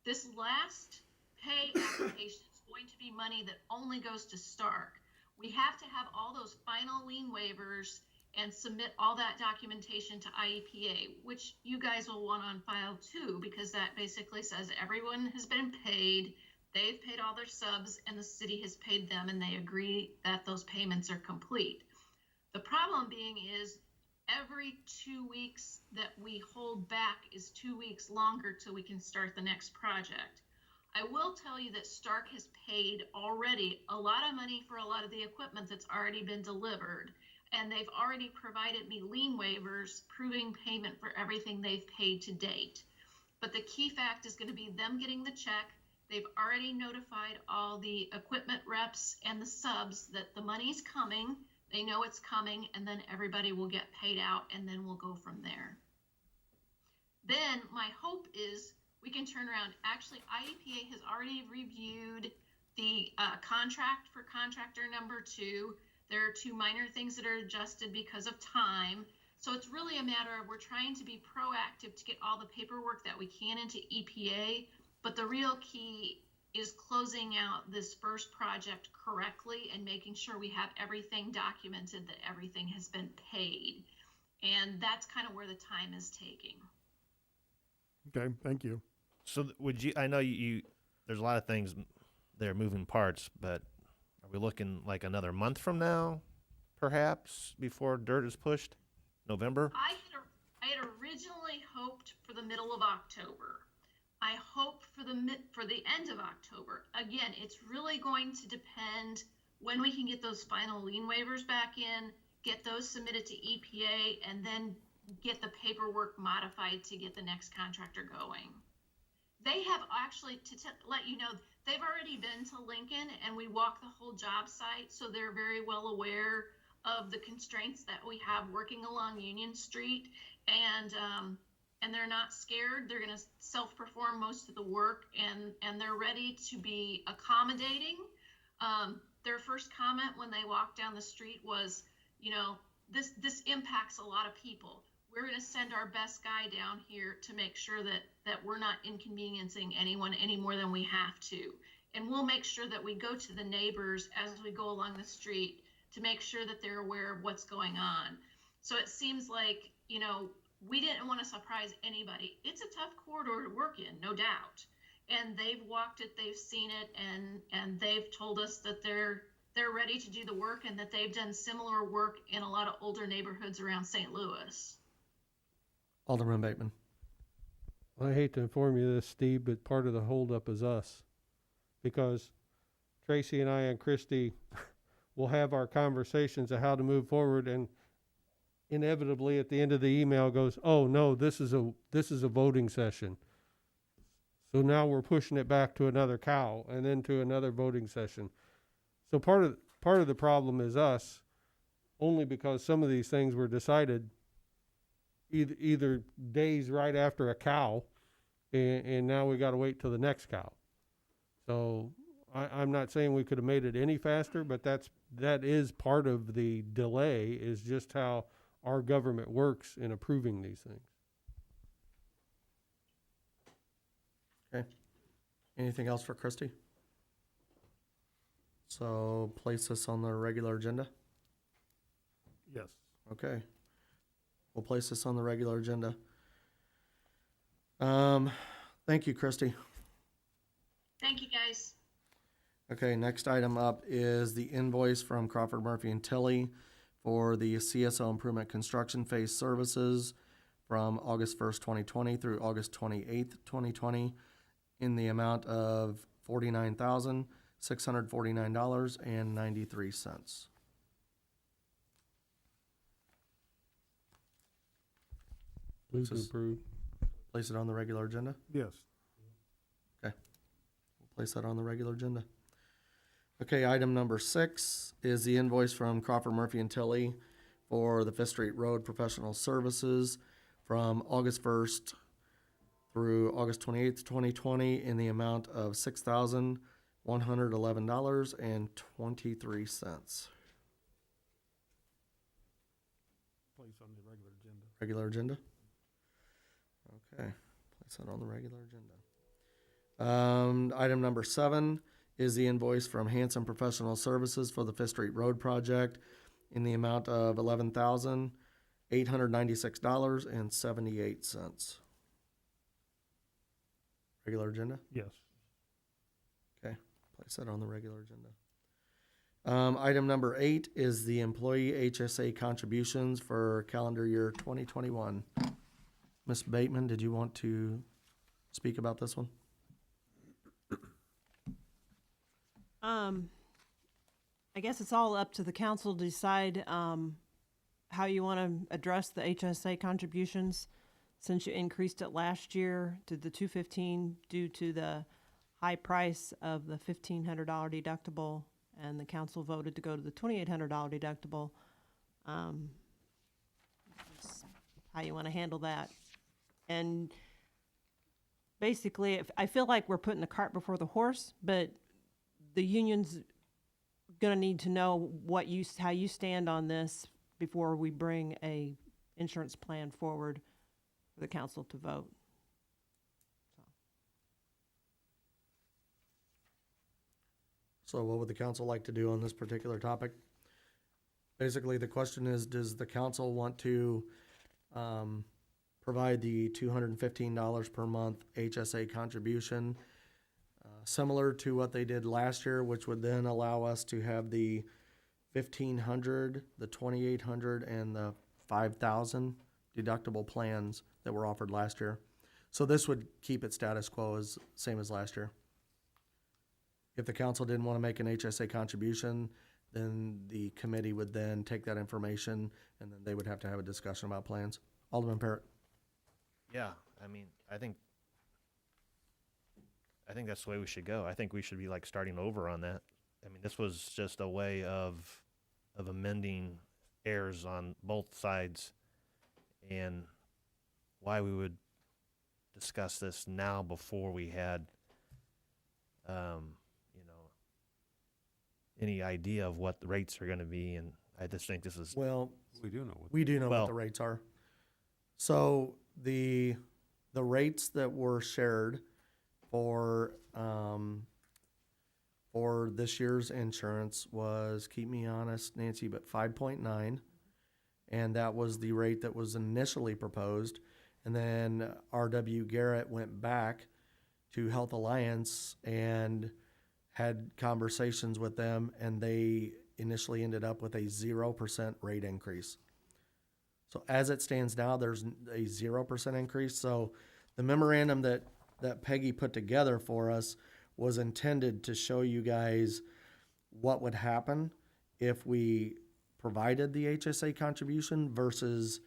This last pay application is going to be money that only goes to Stark. We have to have all those final lien waivers and submit all that documentation to IEPA, which you guys will want on file too, because that basically says everyone has been paid, they've paid all their subs, and the city has paid them, and they agree that those payments are complete. The problem being is every 2 weeks that we hold back is 2 weeks longer till we can start the next project. I will tell you that Stark has paid already a lot of money for a lot of the equipment that's already been delivered. And they've already provided me lien waivers proving payment for everything they've paid to date. But the key fact is going to be them getting the check. They've already notified all the equipment reps and the subs that the money's coming. They know it's coming, and then everybody will get paid out, and then we'll go from there. Then my hope is we can turn around. Actually, IEPA has already reviewed the contract for contractor number 2. There are 2 minor things that are adjusted because of time. So it's really a matter of we're trying to be proactive to get all the paperwork that we can into EPA. But the real key is closing out this first project correctly and making sure we have everything documented, that everything has been paid. And that's kind of where the time is taking. Okay, thank you. So would you, I know you there's a lot of things there, moving parts, but are we looking like another month from now, perhaps, before dirt is pushed? November? I had originally hoped for the middle of October. I hope for the end of October. Again, it's really going to depend when we can get those final lien waivers back in, get those submitted to EPA, and then get the paperwork modified to get the next contractor going. They have actually, to let you know, they've already been to Lincoln and we walk the whole job site, so they're very well aware of the constraints that we have working along Union Street, and they're not scared. They're going to self-perform most of the work, and they're ready to be accommodating. Their first comment when they walked down the street was, you know, this impacts a lot of people. We're going to send our best guy down here to make sure that we're not inconveniencing anyone any more than we have to. And we'll make sure that we go to the neighbors as we go along the street to make sure that they're aware of what's going on. So it seems like, you know, we didn't want to surprise anybody. It's a tough corridor to work in, no doubt. And they've walked it, they've seen it, and they've told us that they're ready to do the work and that they've done similar work in a lot of older neighborhoods around St. Louis. Alderman Bateman. I hate to inform you this, Steve, but part of the holdup is us. Because Tracy and I and Christy will have our conversations of how to move forward, and inevitably at the end of the email goes, oh no, this is a voting session. So now we're pushing it back to another cow and then to another voting session. So part of the problem is us, only because some of these things were decided either days right after a cow, and now we got to wait till the next cow. So I'm not saying we could have made it any faster, but that is part of the delay, is just how our government works in approving these things. Okay. Anything else for Christie? So place this on the regular agenda? Yes. Okay. We'll place this on the regular agenda. Thank you, Christie. Thank you, guys. Okay, next item up is the invoice from Crawford Murphy and Tilly for the CSO Improvement Construction Phase Services from August 1st, 2020 through August 28th, 2020 in the amount of $49,649.93. Move to This is- approve. Place it on the regular agenda? Yes. We'll place that on the regular agenda. Okay, item number 6 is the invoice from Crawford Murphy and Tilly for the Fifth Street Road Professional Services from August 1st through August 28th, 2020 in the amount of $6,111.23. Place on the regular agenda. Regular agenda? Okay, place that on the regular agenda. Item number 7 is the invoice from Hanson Professional Services for the Fifth Street Road Project in the amount of $11,896.78. Regular agenda? Yes. Okay, place that on the regular agenda. Item number 8 is the employee HSA contributions for calendar year 2021. Ms. Bateman, did you want to speak about this one? I guess it's all up to the council to decide, how you want to address the HSA contributions. Since you increased it last year to the $215 due to the high price of the $1,500 deductible, and the council voted to go to the $2,800 deductible. It's how you want to handle that. And basically, I feel like we're putting the cart before the horse, but the union's gonna need to know how you stand on this before we bring a insurance plan forward for the council to vote. So what would the council like to do on this particular topic? Basically, the question is, does the council want to provide the $215 per month HSA contribution, similar to what they did last year, which would then allow us to have the $1,500, the $2,800, and the $5,000 deductible plans that were offered last year. So this would keep it status quo, as same as last year. If the council didn't want to make an HSA contribution, then the committee would then take that information and then they would have to have a discussion about plans. Alderman Parrott. Yeah, I mean, I think that's the way we should go. I think we should be like starting over on that. I mean, this was just a way of amending errors on both sides, and why we would discuss this now before we had, any idea of what the rates are going to be. And I just think this is, Well, We do know what. we do know what Well- the rates are. So the rates that were shared for this year's insurance was, keep me honest, Nancy, but 5.9. And that was the rate that was initially proposed. And then R.W. Garrett went back to Health Alliance and had conversations with them, and they initially ended up with a 0% rate increase. So as it stands now, there's a 0% increase. So the memorandum that Peggy put together for us was intended to show you guys what would happen if we provided the HSA contribution versus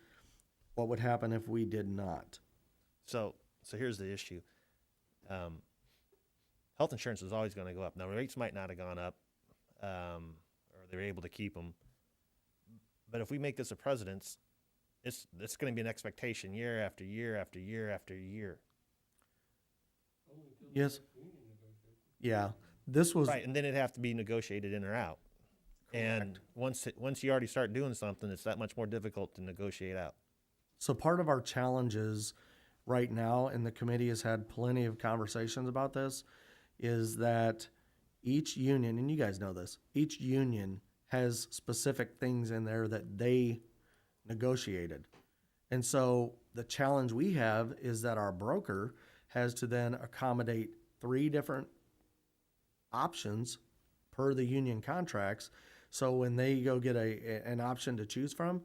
what would happen if we did not. so here's the issue. Health insurance is always going to go up. Now, rates might not have gone up, or they were able to keep them. But if we make this a precedence, it's going to be an expectation year after year after year after year. Yes? Yeah, this was, Right, and then it'd have to be negotiated in or out. And once you already start doing something, it's that much more difficult to negotiate out. so part of our challenges right now, and the committee has had plenty of conversations about this, is that each union, and you guys know this, each union has specific things in there that they negotiated. And so the challenge we have is that our broker has to then accommodate 3 different options per the union contracts. So when they go get an option to choose from,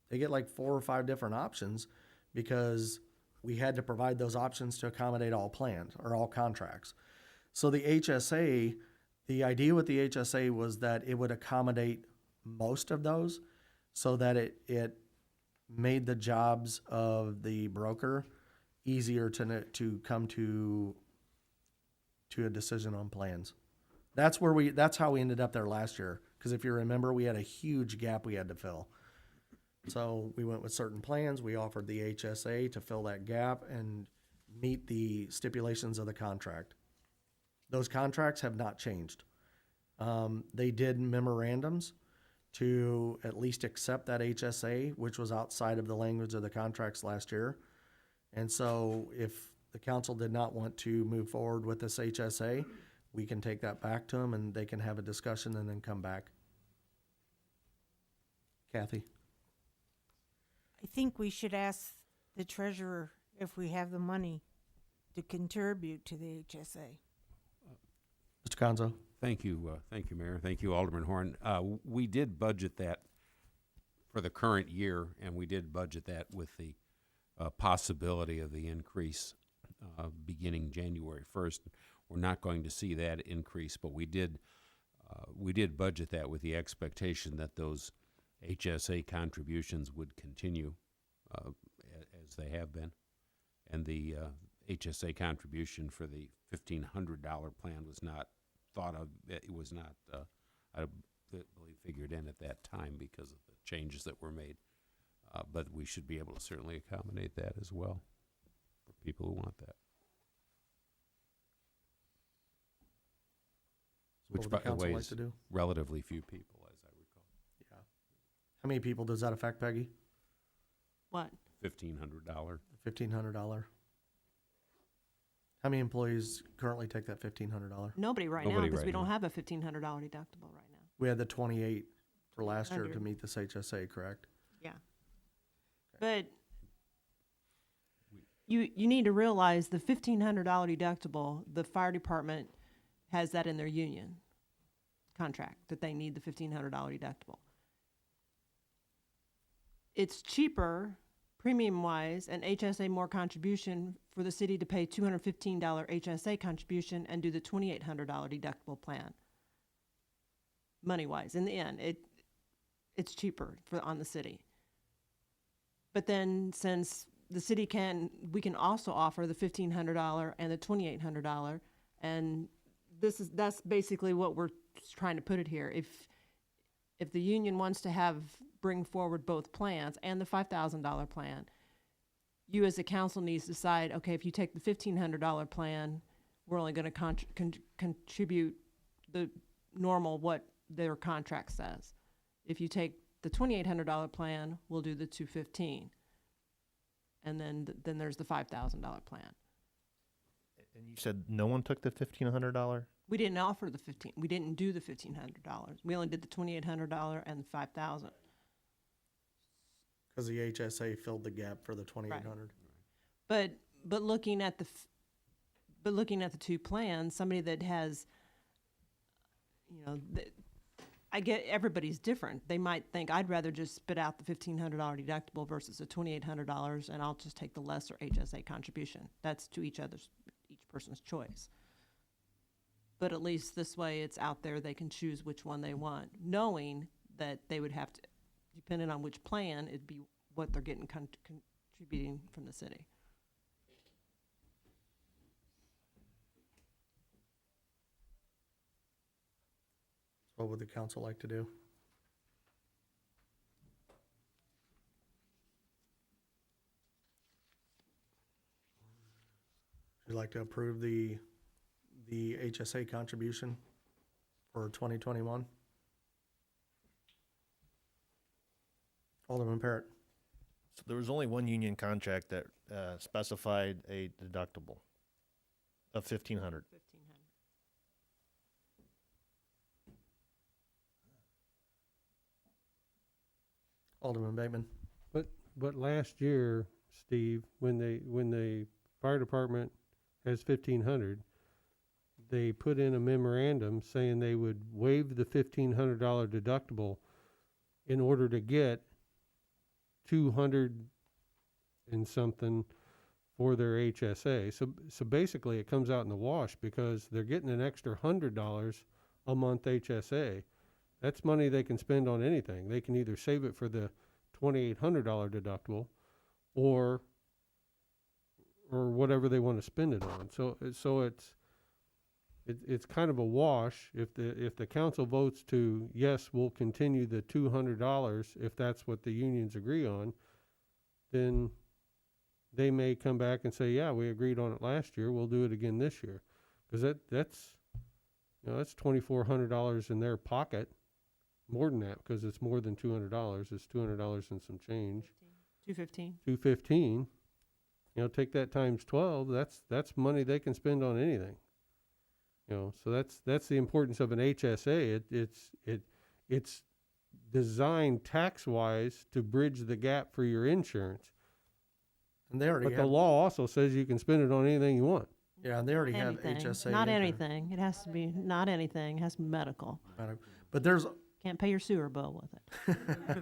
they get like 4 or 5 different options because we had to provide those options to accommodate all plans or all contracts. So the HSA, the idea with the HSA was that it would accommodate most of those so that it made the jobs of the broker easier to come to a decision on plans. That's how we ended up there last year. Because if you remember, we had a huge gap we had to fill. So we went with certain plans. We offered the HSA to fill that gap and meet the stipulations of the contract. Those contracts have not changed. They did memorandums to at least accept that HSA, which was outside of the language of the contracts last year. And so if the council did not want to move forward with this HSA, we can take that back to them and they can have a discussion and then come back. Kathy? I think we should ask the treasurer if we have the money to contribute to the HSA. Mr. Conzo? Thank you, Mayor. Thank you, Alderman Horn. We did budget that for the current year, and we did budget that with the possibility of the increase beginning January 1st. We're not going to see that increase, but we did budget that with the expectation that those HSA contributions would continue as they have been, and the HSA contribution for the $1,500 plan was not thought of. It was not, I believe, figured in at that time because of the changes that were made. But we should be able to certainly accommodate that as well for people who want that. What Which, would the by the council way, like is to do? relatively few people, as I recall. Yeah. How many people does that affect, Peggy? What? $1,500. $1,500. How many employees currently take that $1,500? Nobody right now, Nobody because right we don't now. have a $1,500 deductible right now. We had the 28 for last year to 100. meet this HSA, correct? Yeah. But you need to realize the $1,500 deductible, the fire department has that in their union contract, that they need the $1,500 deductible. It's cheaper, premium-wise, and HSA more contribution for the city to pay $215 HSA contribution and do the $2,800 deductible plan. Money-wise, in the end, it's cheaper on the city. But then since the city we can also offer the $1,500 and the $2,800, and that's basically what we're trying to put it here. If the union wants to bring forward both plans and the $5,000 plan, you as a council needs to decide, okay, if you take the $1,500 plan, we're only going to contribute the normal what their contract says. If you take the $2,800 plan, we'll do the $215, and then there's the $5,000 plan. And you said no one took the $1,500? We didn't offer we didn't do the $1,500. We only did the $2,800 and the $5,000. Because the HSA filled the gap for the 2,800. But looking at the two plans, somebody that has, I get everybody's different. They might think I'd rather just spit out the $1,500 deductible versus the $2,800, and I'll just take the lesser HSA contribution. That's to each person's choice. But at least this way, it's out there. They can choose which one they want, knowing that they would have to, depending on which plan, it'd be what they're getting contributing from the city. What would the council like to do? Would you like to approve the HSA contribution for 2021? Alderman Parrott. So there was only one union contract that specified a deductible of $1,500. Alderman Bateman. But last year, Steve, when the fire department has 1,500, they put in a memorandum saying they would waive the $1,500 deductible in order to get 200 and something for their HSA. So basically it comes out in the wash because they're getting an extra $100 a month HSA. That's money they can spend on anything. They can either save it for the $2,800 deductible or whatever they want to spend it on. So it's kind of a wash. If the council votes to, yes, we'll continue the $200 if that's what the unions agree on, then they may come back and say, yeah, we agreed on it last year, we'll do it again this year. Because that's $2,400 in their pocket. More than that, because it's more than $200. It's $200 and some change. 215. $215. Take that times 12. That's money they can spend on anything. So that's the importance of an HSA. It's designed tax wise to bridge the gap for your insurance. And they already But have, the law also says you can spend it on anything you want. yeah, and they already have Anything. HSA. Not in there. anything. It has to be not anything. It has to be medical. But there's, Can't pay your sewer bill with it.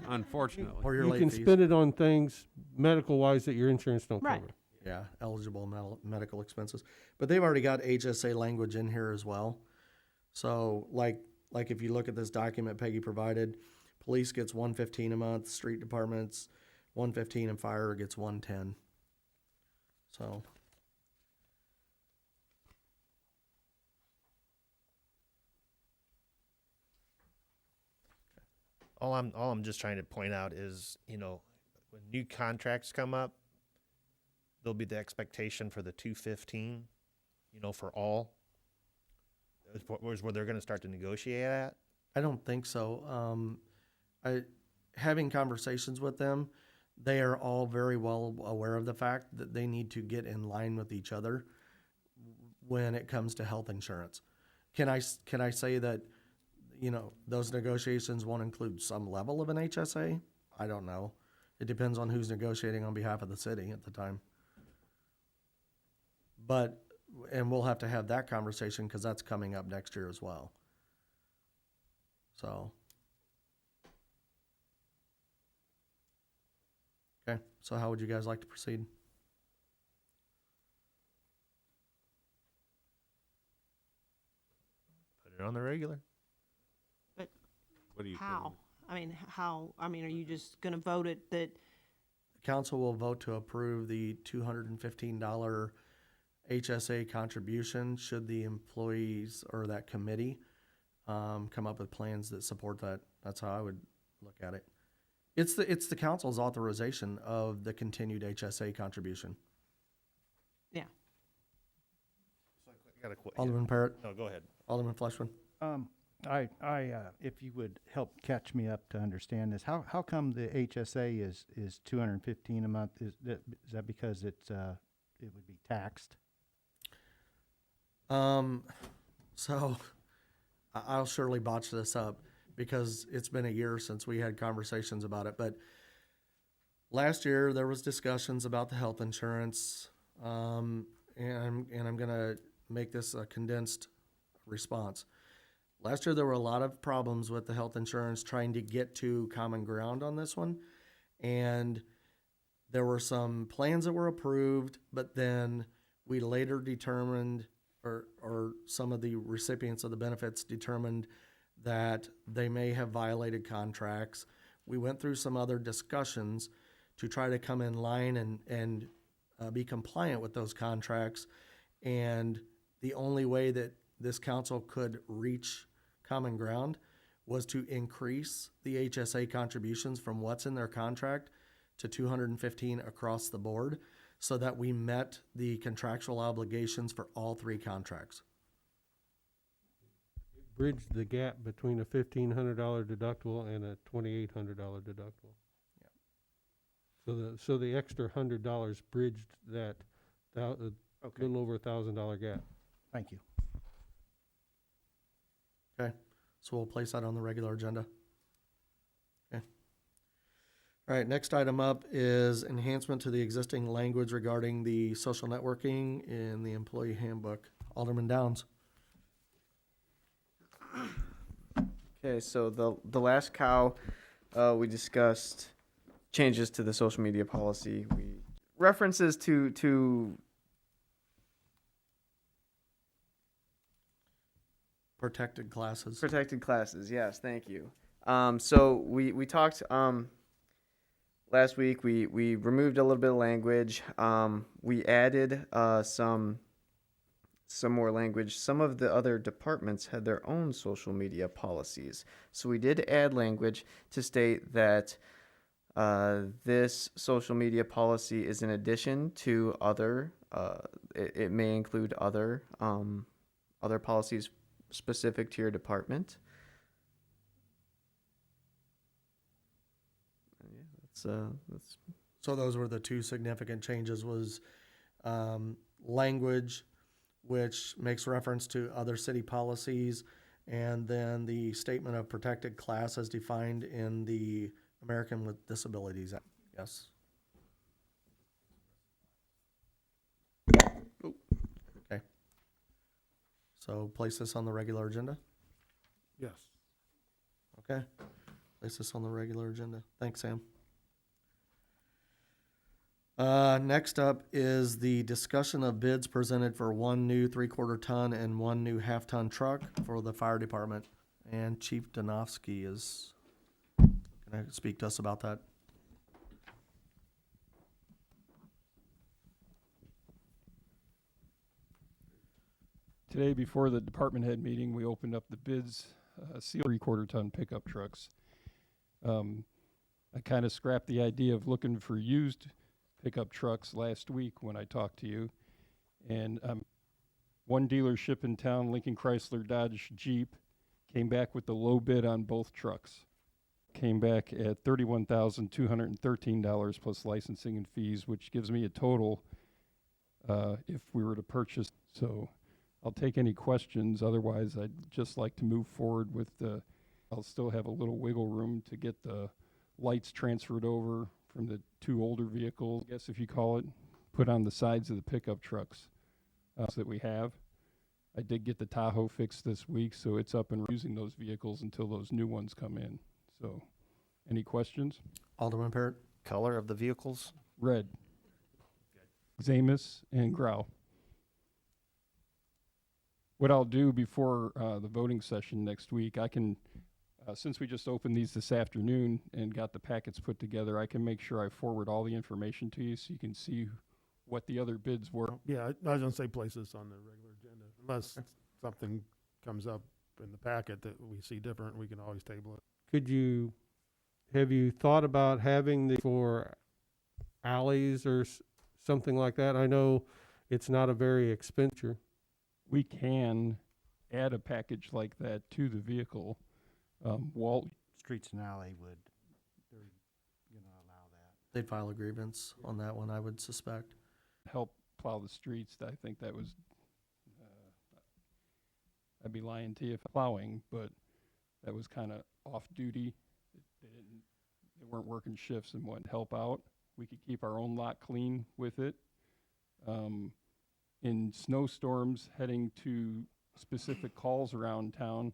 Unfortunately. or your You late can fees. spend it on things medical wise that your insurance don't Right. cover. Yeah, eligible medical expenses. But they've already got HSA language in here as well. So like if you look at this document Peggy provided, police gets $115 a month, street departments $115, and fire gets $110. So All I'm just trying to point out is, when new contracts come up, there'll be the expectation for the 215, for all. Where's where they're going to start to negotiate at? I don't think so. Having conversations with them, they are all very well aware of the fact that they need to get in line with each other when it comes to health insurance. Can I say that, those negotiations won't include some level of an HSA? I don't know. It depends on who's negotiating on behalf of the city at the time. And we'll have to have that conversation because that's coming up next year as well. So. Okay, so how would you guys like to proceed? Put it on the regular. But What do you how? Are you just going to vote it that Council will vote to approve the $215 HSA contribution should the employees or that committee come up with plans that support that. That's how I would look at it. It's the council's authorization of the continued HSA contribution. yeah. Alderman Parrott, No, go ahead. Alderman Fleshman. If you would help catch me up to understand this, how come the HSA is $215 a month? Is that because it would be taxed? So I'll surely botch this up because it's been a year since we had conversations about it. But last year there was discussions about the health insurance, and I'm gonna make this a condensed response. Last year there were a lot of problems with the health insurance trying to get to common ground on this one, and there were some plans that were approved, but then we later determined, or some of the recipients of the benefits determined that they may have violated contracts. We went through some other discussions to try to come in line and be compliant with those contracts. And the only way that this council could reach common ground was to increase the HSA contributions from what's in their contract to $215 across the board, so that we met the contractual obligations for all three contracts. Bridge the gap between a $1,500 deductible and a $2,800 deductible. Yeah. So the extra $100 bridged that little over $1,000 gap. Thank you. Okay, so we'll place that on the regular agenda. Okay. All right, next item up is enhancement to the existing language regarding the social networking in the employee handbook. Alderman Downs. Okay, so the last cow, we discussed changes to the social media policy. We references to Protected classes. protected classes. Yes, thank you. So we talked last week. We removed a little bit of language. We added some more language. Some of the other departments had their own social media policies. So we did add language to state that this social media policy is in addition to other, it may include other policies specific to your department. Yeah, that's So those were the two significant changes was language, which makes reference to other city policies, and then the statement of protected class as defined in the American with Disabilities Act. Yes. Okay. So place this on the regular agenda? Yes. Okay. Place this on the regular agenda. Thanks, Sam. Next up is the discussion of bids presented for one new 3/4 ton and one new 1/2 ton truck for the fire department. And Chief Donofsky is going to speak to us about that. Today, before the department head meeting, we opened up the bids, sealed 3/4 ton pickup trucks. I kind of scrapped the idea of looking for used pickup trucks last week when I talked to you. And one dealership in town, Lincoln Chrysler Dodge Jeep, came back with the low bid on both trucks. Came back at $31,213 plus licensing and fees, which gives me a total if we were to purchase. So I'll take any questions. Otherwise, I'd just like to move forward with I'll still have a little wiggle room to get the lights transferred over from the two older vehicles, I guess if you call it, put on the sides of the pickup trucks that we have. I did get the Tahoe fixed this week, so it's up and using those vehicles until those new ones come in. So, any questions? Alderman Parrott? Color of the vehicles? Red. Zamus and Grau. What I'll do before the voting session next week, I can, since we just opened these this afternoon and got the packets put together, I can make sure I forward all the information to you so you can see what the other bids were. Yeah, I was gonna say place this on the regular agenda, unless something comes up in the packet that we see different, we can always table it. Have you thought about having for alleys or something like that? I know it's not a very expensive. We can add a package like that to the vehicle. Walt, Streets and alley would, they're gonna allow that. They'd file a grievance on that one, I would suspect. help plow the streets. I think that was, I'd be lying to you if plowing, but that was kind of off duty. They weren't working shifts and wouldn't help out. We could keep our own lot clean with it. In snowstorms heading to specific calls around town,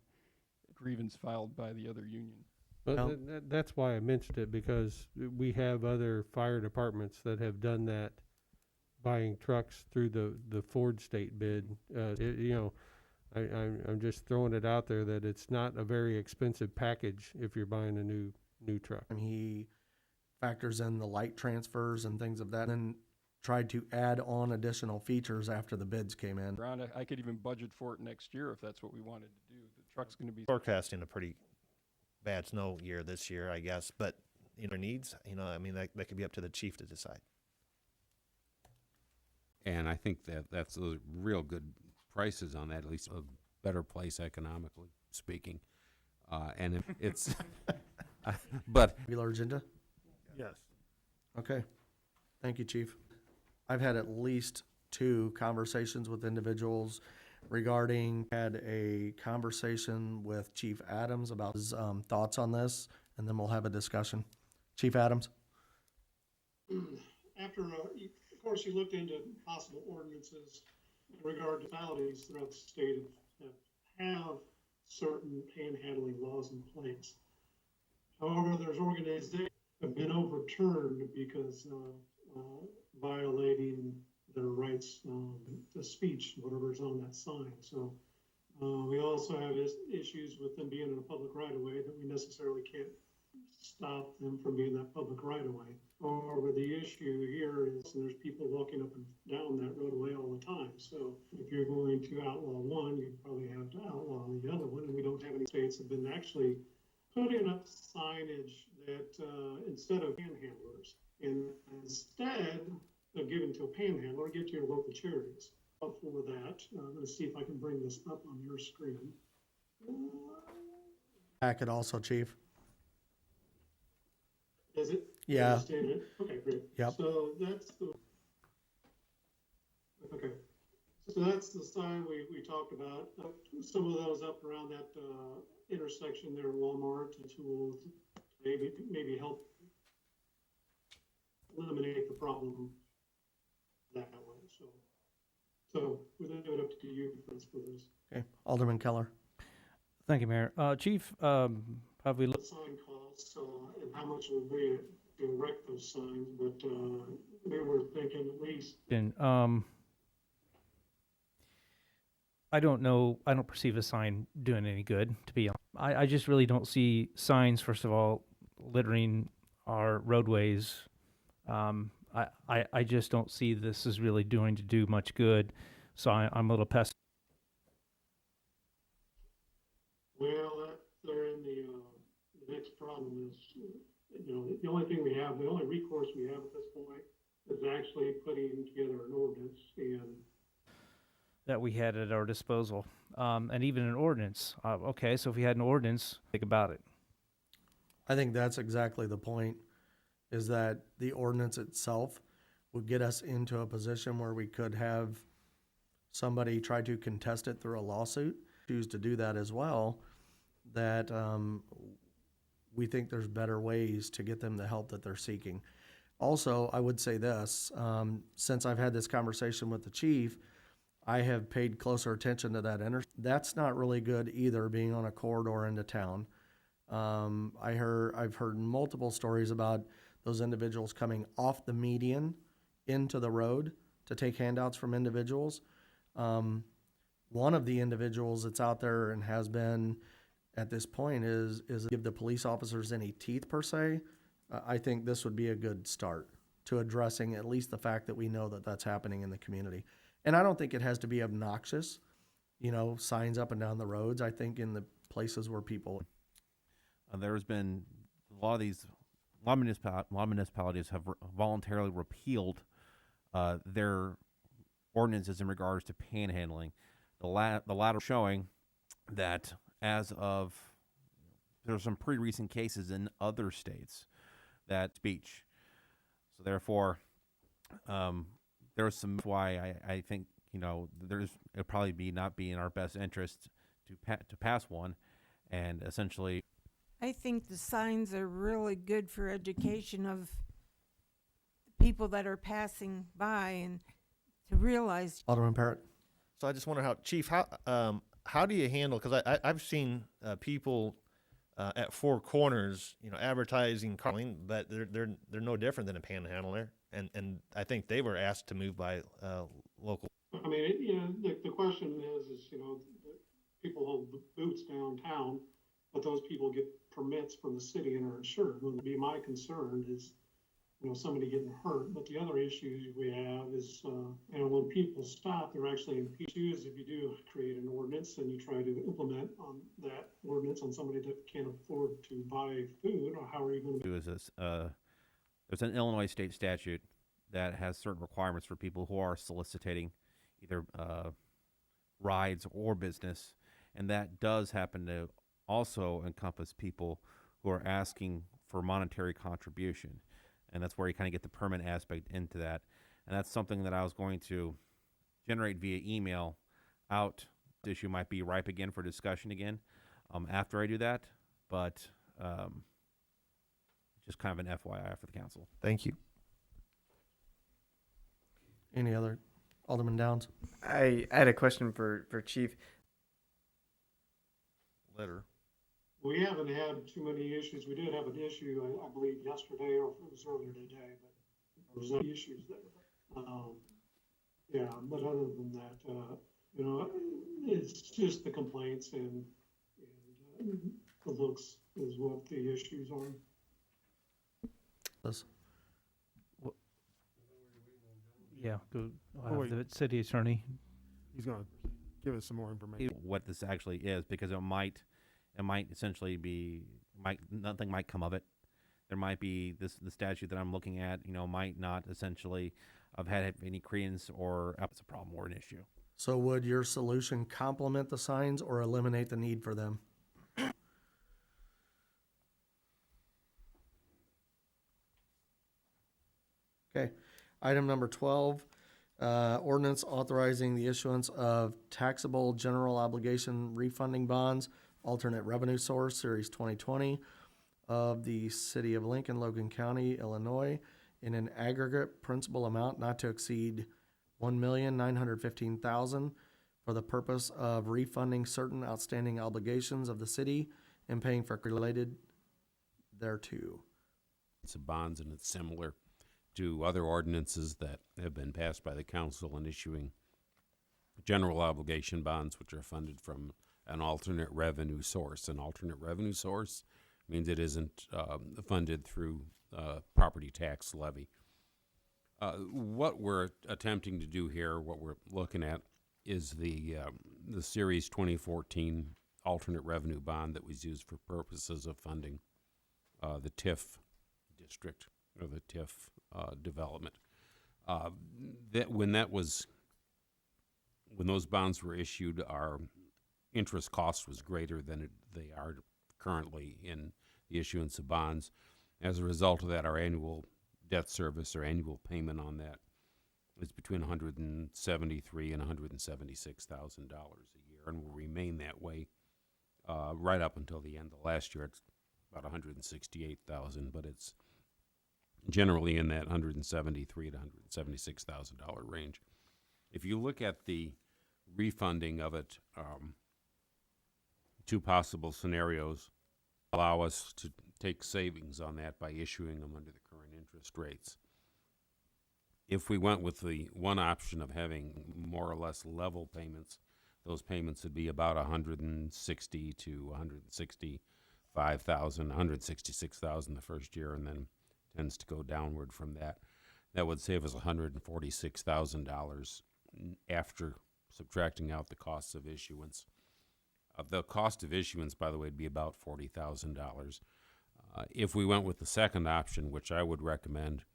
grievance filed by the other union. But that's why I mentioned it, because we have other fire departments that have done that, buying trucks through the Ford state bid. I'm just throwing it out there that it's not a very expensive package if you're buying a new truck. And he factors in the light transfers and things of that, and tried to add on additional features after the bids came in. Around, I could even budget for it next year if that's what we wanted to do. The truck's going to be Forecasting a pretty bad snow year this year, I guess, but needs, I mean, that could be up to the chief to decide. And I think that's those real good prices on that, at least a better place economically speaking. And if it's, but Regular agenda? Yes. Okay. Thank you, Chief. I've had at least 2 conversations with individuals had a conversation with Chief Adams about his thoughts on this, and then we'll have a discussion. Chief Adams? After, of course, you looked into possible ordinances in regard to fatalities throughout the state that have certain panhandling laws in place. However, there's organizations that have been overturned because violating their rights to speech, whatever's on that sign. So we also have issues with them being in a public right of way that we necessarily can't stop them from being that public right of way. However, the issue here is there's people walking up and down that roadway all the time. So if you're going to outlaw one, you probably have to outlaw the other one. And we don't have any states that have been actually putting up signage that instead of panhandlers, and instead of giving to a panhandler, give to your local charities. For that, I'm going to see if I can bring this up on your screen. Packet also, Chief. Is it? Yeah. Understand it? Okay, great. Yep. So that's the, okay. So that's the sign we talked about. Some of those up around that intersection there at Walmart, which will maybe help eliminate the problem that way. So we leave it up to you for this. Okay, Alderman Keller. Thank you, Mayor. Chief, have we looked? Sign costs and how much it would be to erect those signs, but we were thinking at least. I don't know. I don't perceive a sign doing any good, to be honest. I just really don't see signs, first of all, littering our roadways. I just don't see this is really doing to do much good. So I'm a little pessimistic. Well, they're in the next problem is, the only thing we have, the only recourse we have at this point is actually putting together an ordinance and That we had at our disposal, and even an ordinance. Okay, so if we had an ordinance, think about it. I think that's exactly the point, is that the ordinance itself would get us into a position where we could have somebody try to contest it through a lawsuit, choose to do that as well, that we think there's better ways to get them the help that they're seeking. Also, I would say this, since I've had this conversation with the chief, I have paid closer attention to that That's not really good either, being on a corridor into town. I've heard multiple stories about those individuals coming off the median into the road to take handouts from individuals. One of the individuals that's out there and has been at this point is give the police officers any teeth per se. I think this would be a good start to addressing at least the fact that we know that that's happening in the community. And I don't think it has to be obnoxious, signs up and down the roads. I think in the places where people. There's been a lot of municipalities have voluntarily repealed their ordinances in regards to panhandling. The latter showing that as of, there's some pretty recent cases in other states that speech. So therefore, there's some why I think it'd probably not be in our best interest to pass one, and essentially. I think the signs are really good for education of the people that are passing by and to realize. Alderman Parrott. So I just wonder Chief, how do you handle, because I've seen people at Four Corners, advertising carling, but they're no different than a panhandler, and I think they were asked to move by local. I mean, the question is people hold booths downtown, but those people get permits from the city and are insured. Would be my concern is, somebody getting hurt. But the other issues we have is, when people stop, they're actually in issues. If you do create an ordinance and you try to implement on that ordinance on somebody that can't afford to buy food, or how are you going to do is this? There's an Illinois state statute that has certain requirements for people who are soliciting either rides or business, and that does happen to also encompass people who are asking for monetary contribution, and that's where you kind of get the permit aspect into that. And that's something that I was going to generate via email out. This issue might be ripe again for discussion again after I do that, but just kind of an FYI for the council. Thank you. Any other? Alderman Downs. I had a question for Chief. litter. We haven't had too many issues. We did have an issue, I believe, yesterday, or if it was earlier today, but there was no issues there. Yeah, but other than that, you know, it's just the complaints and the looks is what the issues are. This- Yeah, go, Oh, wait. the city attorney. He's gonna give us some more information. What this actually is, because it might essentially be, nothing might come of it. There might be the statute that I'm looking at, might not essentially have had any credence, or it's a problem or an issue. So would your solution complement the signs or eliminate the need for them? Okay, item number 12, ordinance authorizing the issuance of taxable general obligation refunding bonds, alternate revenue source, series 2020, of the city of Lincoln, Logan County, Illinois, in an aggregate principal amount not to exceed $1,915,000 for the purpose of refunding certain outstanding obligations of the city and paying for related thereto. It's a bonds, and it's similar to other ordinances that have been passed by the council in issuing general obligation bonds, which are funded from an alternate revenue source. An alternate revenue source means it isn't funded through property tax levy. What we're attempting to do here, what we're looking at, is the Series 2014 alternate revenue bond that was used for purposes of funding the TIF district, or the TIF development. When those bonds were issued, our interest cost was greater than they are currently in the issuance of bonds. As a result of that, our annual debt service, or annual payment on that, is between $173,000 and $176,000 a year, and will remain that way right up until the end of last year. It's about $168,000, but it's generally in that $173,000 to $176,000 range. If you look at the refunding of it, two possible scenarios allow us to take savings on that by issuing them under the current interest rates. If we went with the one option of having more or less level payments, those payments would be about $160,000 to $165,000, $166,000 the first year, and then tends to go downward from that. That would save us $146,000 after subtracting out the costs of issuance. The cost of issuance, by the way, would be about $40,000. If we went with the second option, which I would recommend,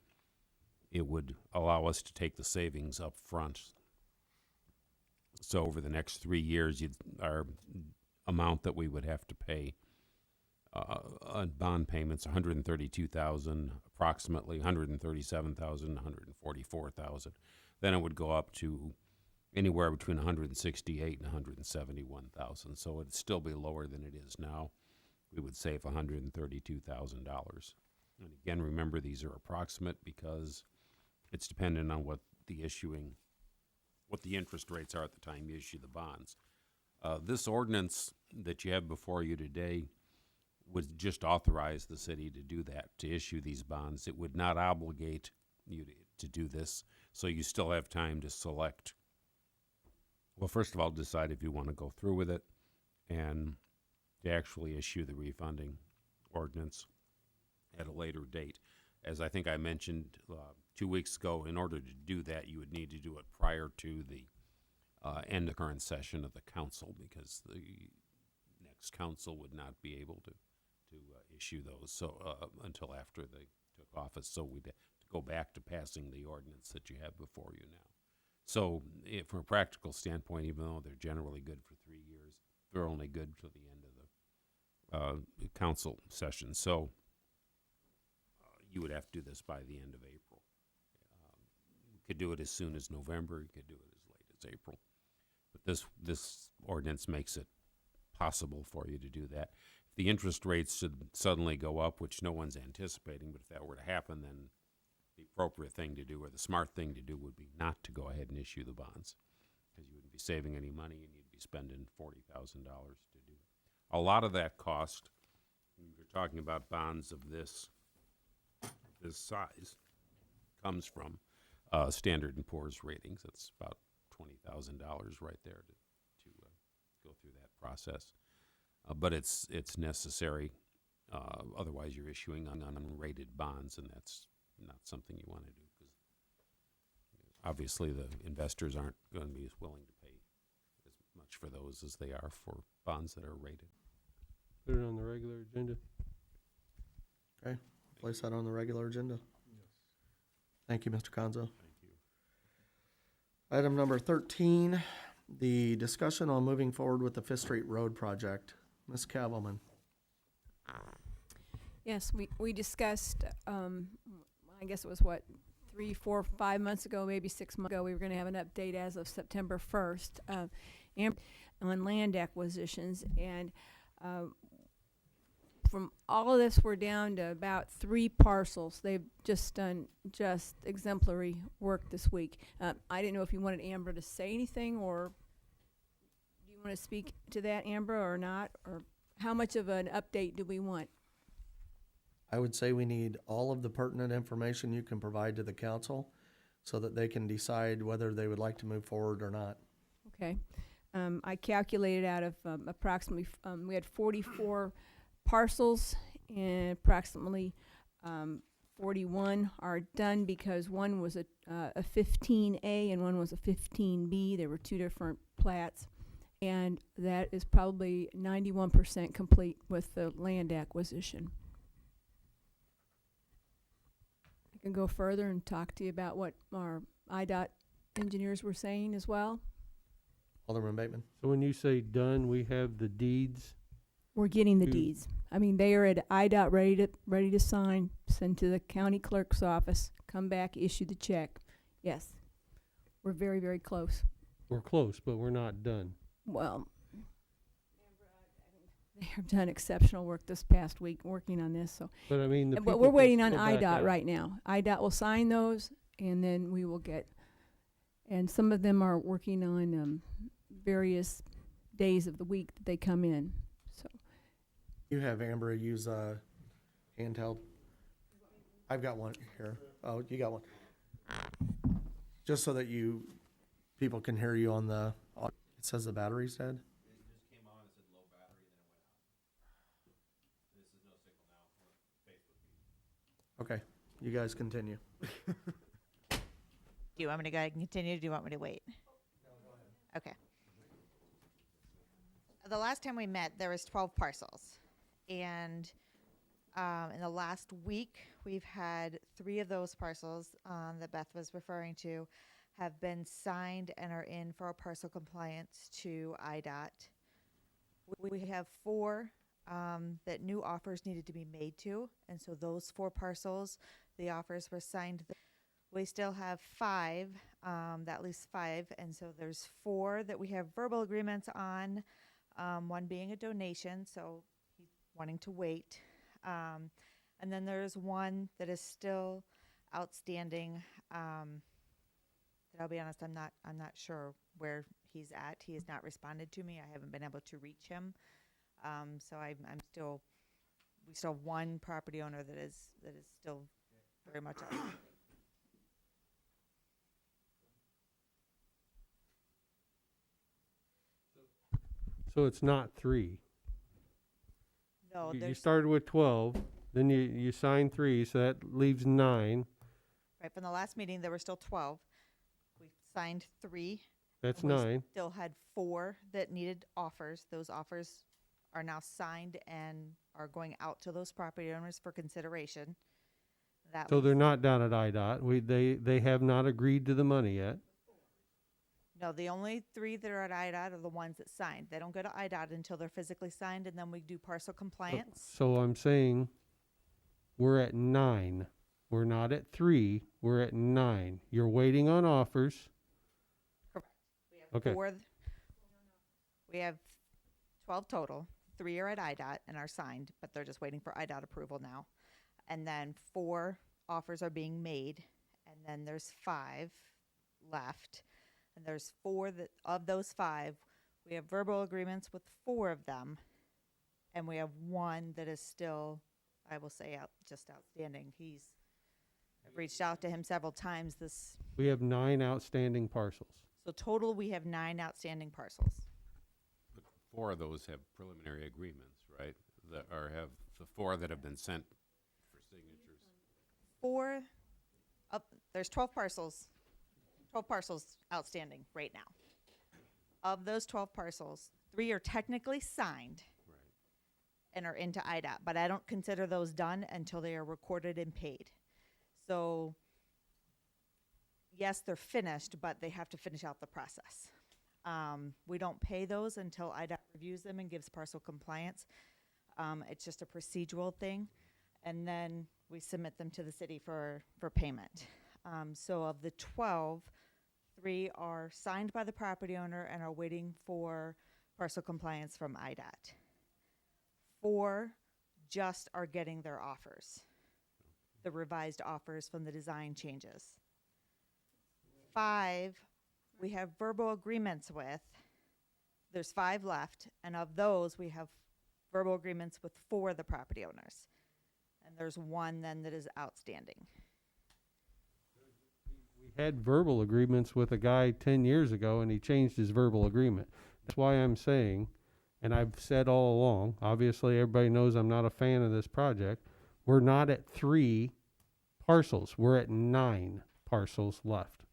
it would allow us to take the savings up front. So over the next 3 years, our amount that we would have to pay on bond payments, $132,000, approximately $137,000, $144,000. Then it would go up to anywhere between $168,000 and $171,000. So it'd still be lower than it is now. We would save $132,000. And again, remember, these are approximate because it's dependent on what the interest rates are at the time you issue the bonds. This ordinance that you have before you today would just authorize the city to do that, to issue these bonds. It would not obligate you to do this, so you still have time to select. Well, first of all, decide if you want to go through with it and to actually issue the refunding ordinance at a later date. As I think I mentioned 2 weeks ago, in order to do that, you would need to do it prior to the end of current session of the council, because the next council would not be able to issue those until after they took office. So we'd have to go back to passing the ordinance that you have before you now. So from a practical standpoint, even though they're generally good for 3 years, they're only good till the end of the council session. So you would have to do this by the end of April. You could do it as soon as November. You could do it as late as April. But this ordinance makes it possible for you to do that. If the interest rates should suddenly go up, which no one's anticipating, but if that were to happen, then the appropriate thing to do, or the smart thing to do, would be not to go ahead and issue the bonds, because you wouldn't be saving any money and you'd be spending $40,000 to do A lot of that cost, when you're talking about bonds of this size, comes from Standard and Poor's ratings. That's about $20,000 right there to go through that process. But it's necessary. Otherwise, you're issuing unrated bonds, and that's not something you want to do, because obviously the investors aren't going to be as willing to pay as much for those as they are for bonds that are rated. Put it on the regular agenda. Okay, place that on the regular agenda. Thank you, Mr. Conzo. Thank you. Item number 13, the discussion on moving forward with the Fifth Street Road project. Ms. Cavalman. Yes, we discussed, I guess it was what, 3, 4, 5 months ago, maybe 6 months ago, we were gonna have an update as of September 1st, on land acquisitions, and, from all of this, we're down to about 3 parcels. They've just done exemplary work this week. I didn't know if you wanted Amber to say anything, or do you want to speak to that, Amber, or not? Or how much of an update do we want? I would say we need all of the pertinent information you can provide to the council so that they can decide whether they would like to move forward or not. Okay. I calculated out of approximately, we had 44 parcels, and approximately 41 are done because one was a 15A and one was a 15B. There were 2 different plats, and that is probably 91% complete with the land acquisition. I can go further and talk to you about what our IDOT engineers were saying as well. Alderman Bateman. So when you say done, we have the deeds. We're getting the to- deeds. I mean, they are at IDOT ready to sign, send to the county clerk's office, come back, issue the check. Yes, we're very, very close. We're close, but we're not done. Well, they have done exceptional work this past week working on this, so. But I mean, the But people we're can waiting on still back IDOT out. right now. IDOT will sign those, and then we will get, and some of them are working on various days of the week that they come in, so. You have Amber use a handheld. I've got one here. Oh, you got one. Just so that people can hear you on the, it says the battery's dead. Okay, you guys continue. Do you want me to go ahead and continue, or do you want me to wait? Okay. The last time we met, there was 12 parcels. And in the last week, we've had 3 of those parcels that Beth was referring to have been signed and are in for parcel compliance to IDOT. We have 4 that new offers needed to be made to, and so those 4 parcels, the offers were signed. We still have 5, at least 5, and so there's 4 that we have verbal agreements on, one being a donation, so he's wanting to wait. And then there's 1 that is still outstanding. That I'll be honest, I'm not sure where he's at. He has not responded to me. I haven't been able to reach him. So we still have 1 property owner that is still very much out. So it's not 3. No, You there's, started with 12, then you signed 3, so that leaves 9. right, from the last meeting, there were still 12. We signed 3. That's and we 9. Still had 4 that needed offers. Those offers are now signed and are going out to those property owners for consideration. That So was- they're not down at IDOT. They have not agreed to the money yet. No, the only 3 that are at IDOT are the ones that signed. They don't go to IDOT until they're physically signed, and then we do parcel compliance. So I'm saying we're at 9. We're not at 3. We're at 9. You're waiting on offers. Correct. We have Okay. 4. We have 12 total. 3 are at IDOT and are signed, but they're just waiting for IDOT approval now. And then 4 offers are being made, and then there's 5 left. And there's 4 that of those 5, we have verbal agreements with 4 of them, and we have one that is still, I will say, just outstanding. I've reached out to him several times We have 9 outstanding parcels. so total, we have 9 outstanding parcels. But 4 of those have preliminary agreements, right? Or have the 4 that have been sent for signatures. 4, there's 12 parcels outstanding right now. Of those 12 parcels, 3 are technically signed and are into IDOT, but I don't consider those done until they are recorded and paid. So, yes, they're finished, but they have to finish out the process. We don't pay those until IDOT reviews them and gives parcel compliance. It's just a procedural thing. And then we submit them to the city for payment. So of the 12, 3 are signed by the property owner and are waiting for parcel compliance from IDOT. 4 just are getting their offers, the revised offers from the design changes. 5, we have verbal agreements with. There's 5 left, and of those, we have verbal agreements with 4 of the property owners. And there's 1 then that is outstanding. We had verbal agreements with a guy 10 years ago, and he changed his verbal agreement. That's why I'm saying, and I've said all along, obviously everybody knows I'm not a fan of this project, we're not at 3 parcels. We're at 9 parcels left.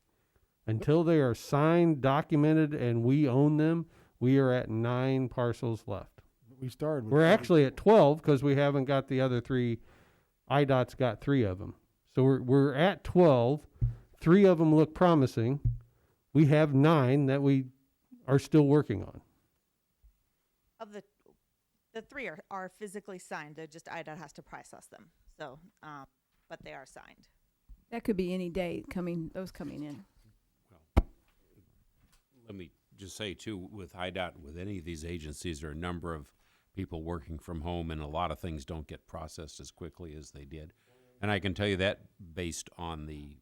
Until they are signed, documented, and we own them, we are at 9 parcels left. We started with. We're actually at 12 because we haven't got the other 3. IDOT's got 3 of them. So we're at 12. 3 of them look promising. We have 9 that we are still working on. Of the 3 are physically signed. They're just IDOT has to process them. So, but they are signed. That could be any day those coming in. Let me just say too, with IDOT, with any of these agencies, there are a number of people working from home, and a lot of things don't get processed as quickly as they did. And I can tell you that based on the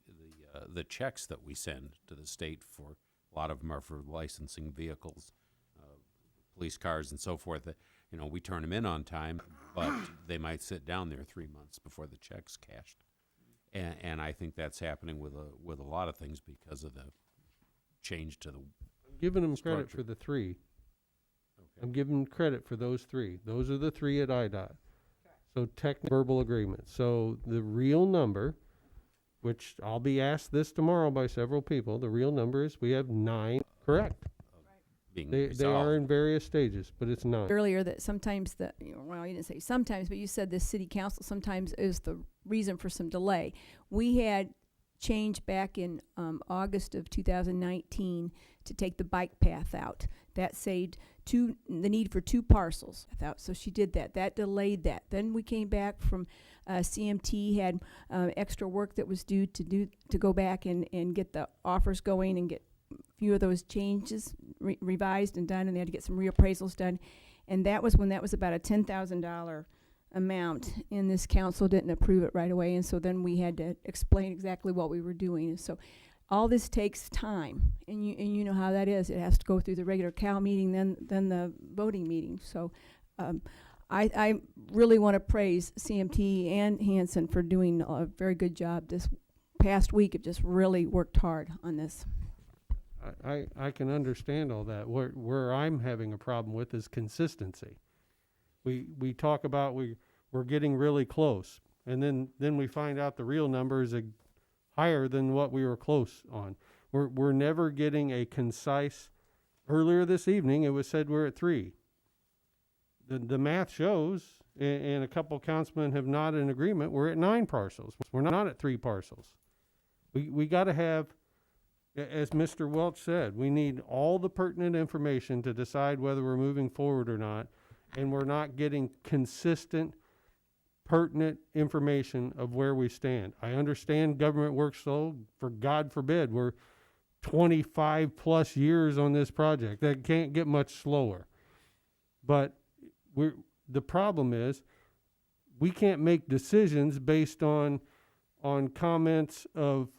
checks that we send to the state, for a lot of them are for licensing vehicles, police cars and so forth. That, we turn them in on time, but they might sit down there 3 months before the check's cashed. And I think that's happening with a lot of things because of the change to the. I'm giving them credit structure. for the 3. Okay. I'm giving them credit for those 3. Those are the 3 at IDOT. So verbal agreement. So the real number, which I'll be asked this tomorrow by several people, the real number is we have 9. Correct. Being They resolved. are in various stages, but it's 9. Earlier that sometimes you didn't say sometimes, but you said the city council sometimes is the reason for some delay. We had change back in August of 2019 to take the bike path out. That saved the need for 2 parcels. So she did that. That delayed that. Then we came back from CMT, had extra work that was due to go back and get the offers going and get a few of those changes revised and done, and they had to get some reappraisals done. And that was about a $10,000 amount, and this council didn't approve it right away, and so then we had to explain exactly what we were doing. And so all this takes time, and you know how that is. It has to go through the regular CAL meeting, then the voting meeting. So I really want to praise CMT and Hanson for doing a very good job this past week. Have just really worked hard on this. I can understand all that. Where I'm having a problem with is consistency. We talk about we're getting really close, and then we find out the real number is higher than what we were close on. We're never getting a concise. Earlier this evening, it was said we're at 3. The math shows, and a couple councilmen have not in agreement, we're at 9 parcels. We're not at 3 parcels. We got to have, as Mr. Welch said, we need all the pertinent information to decide whether we're moving forward or not, and we're not getting consistent, pertinent information of where we stand. I understand government works slow. For God forbid, we're 25 plus years on this project. That can't get much slower. But the problem is we can't make decisions based on comments of,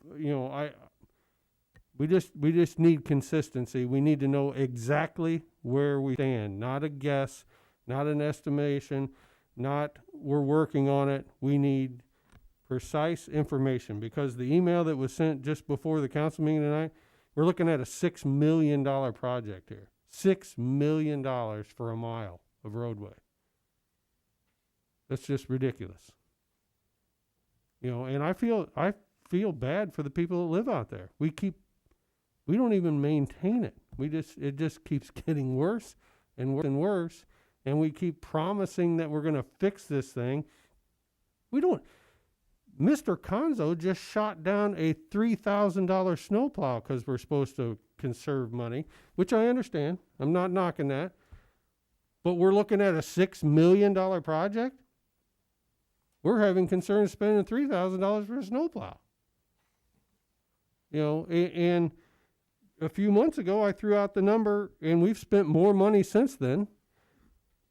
we just need consistency. We need to know exactly where we stand, not a guess, not an estimation, not we're working on it. We need precise information, because the email that was sent just before the council meeting tonight, we're looking at a $6 million project here. $6 million for a mile of roadway. That's just ridiculous. You know, and I feel bad for the people that live out there. We don't even maintain it. It just keeps getting worse and worse and worse. And we keep promising that we're going to fix this thing. We don't. Mr. Conzo just shot down a $3,000 snowplow because we're supposed to conserve money, which I understand. I'm not knocking that. But we're looking at a $6 million project? We're having concerns spending $3,000 for a snowplow. You know, and a few months ago, I threw out the number, and we've spent more money since then,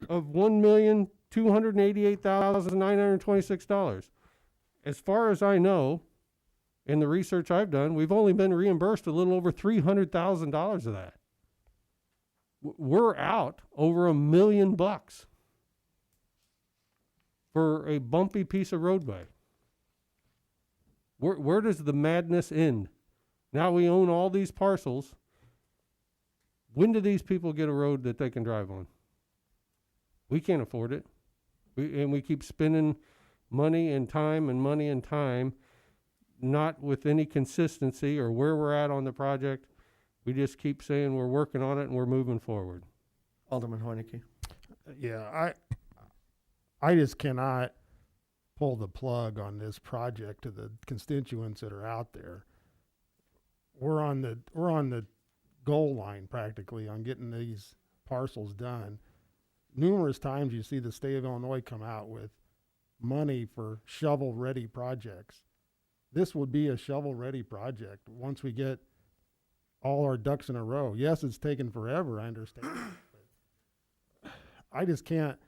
of $1,288,926. As far as I know, in the research I've done, we've only been reimbursed a little over $300,000 of that. We're out over $1 million for a bumpy piece of roadway. Where does the madness end? Now we own all these parcels. When do these people get a road that they can drive on? We can't afford it. We keep spending money and time, not with any consistency or where we're at on the project. We just keep saying we're working on it and we're moving forward. Alderman Hoineke. Yeah, I just cannot pull the plug on this project to the constituents that are out there. We're on the goal line practically on getting these parcels done. Numerous times you see the state of Illinois come out with money for shovel-ready projects. This would be a shovel-ready project once we get all our ducks in a row. Yes, it's taken forever, I understand. But I just can't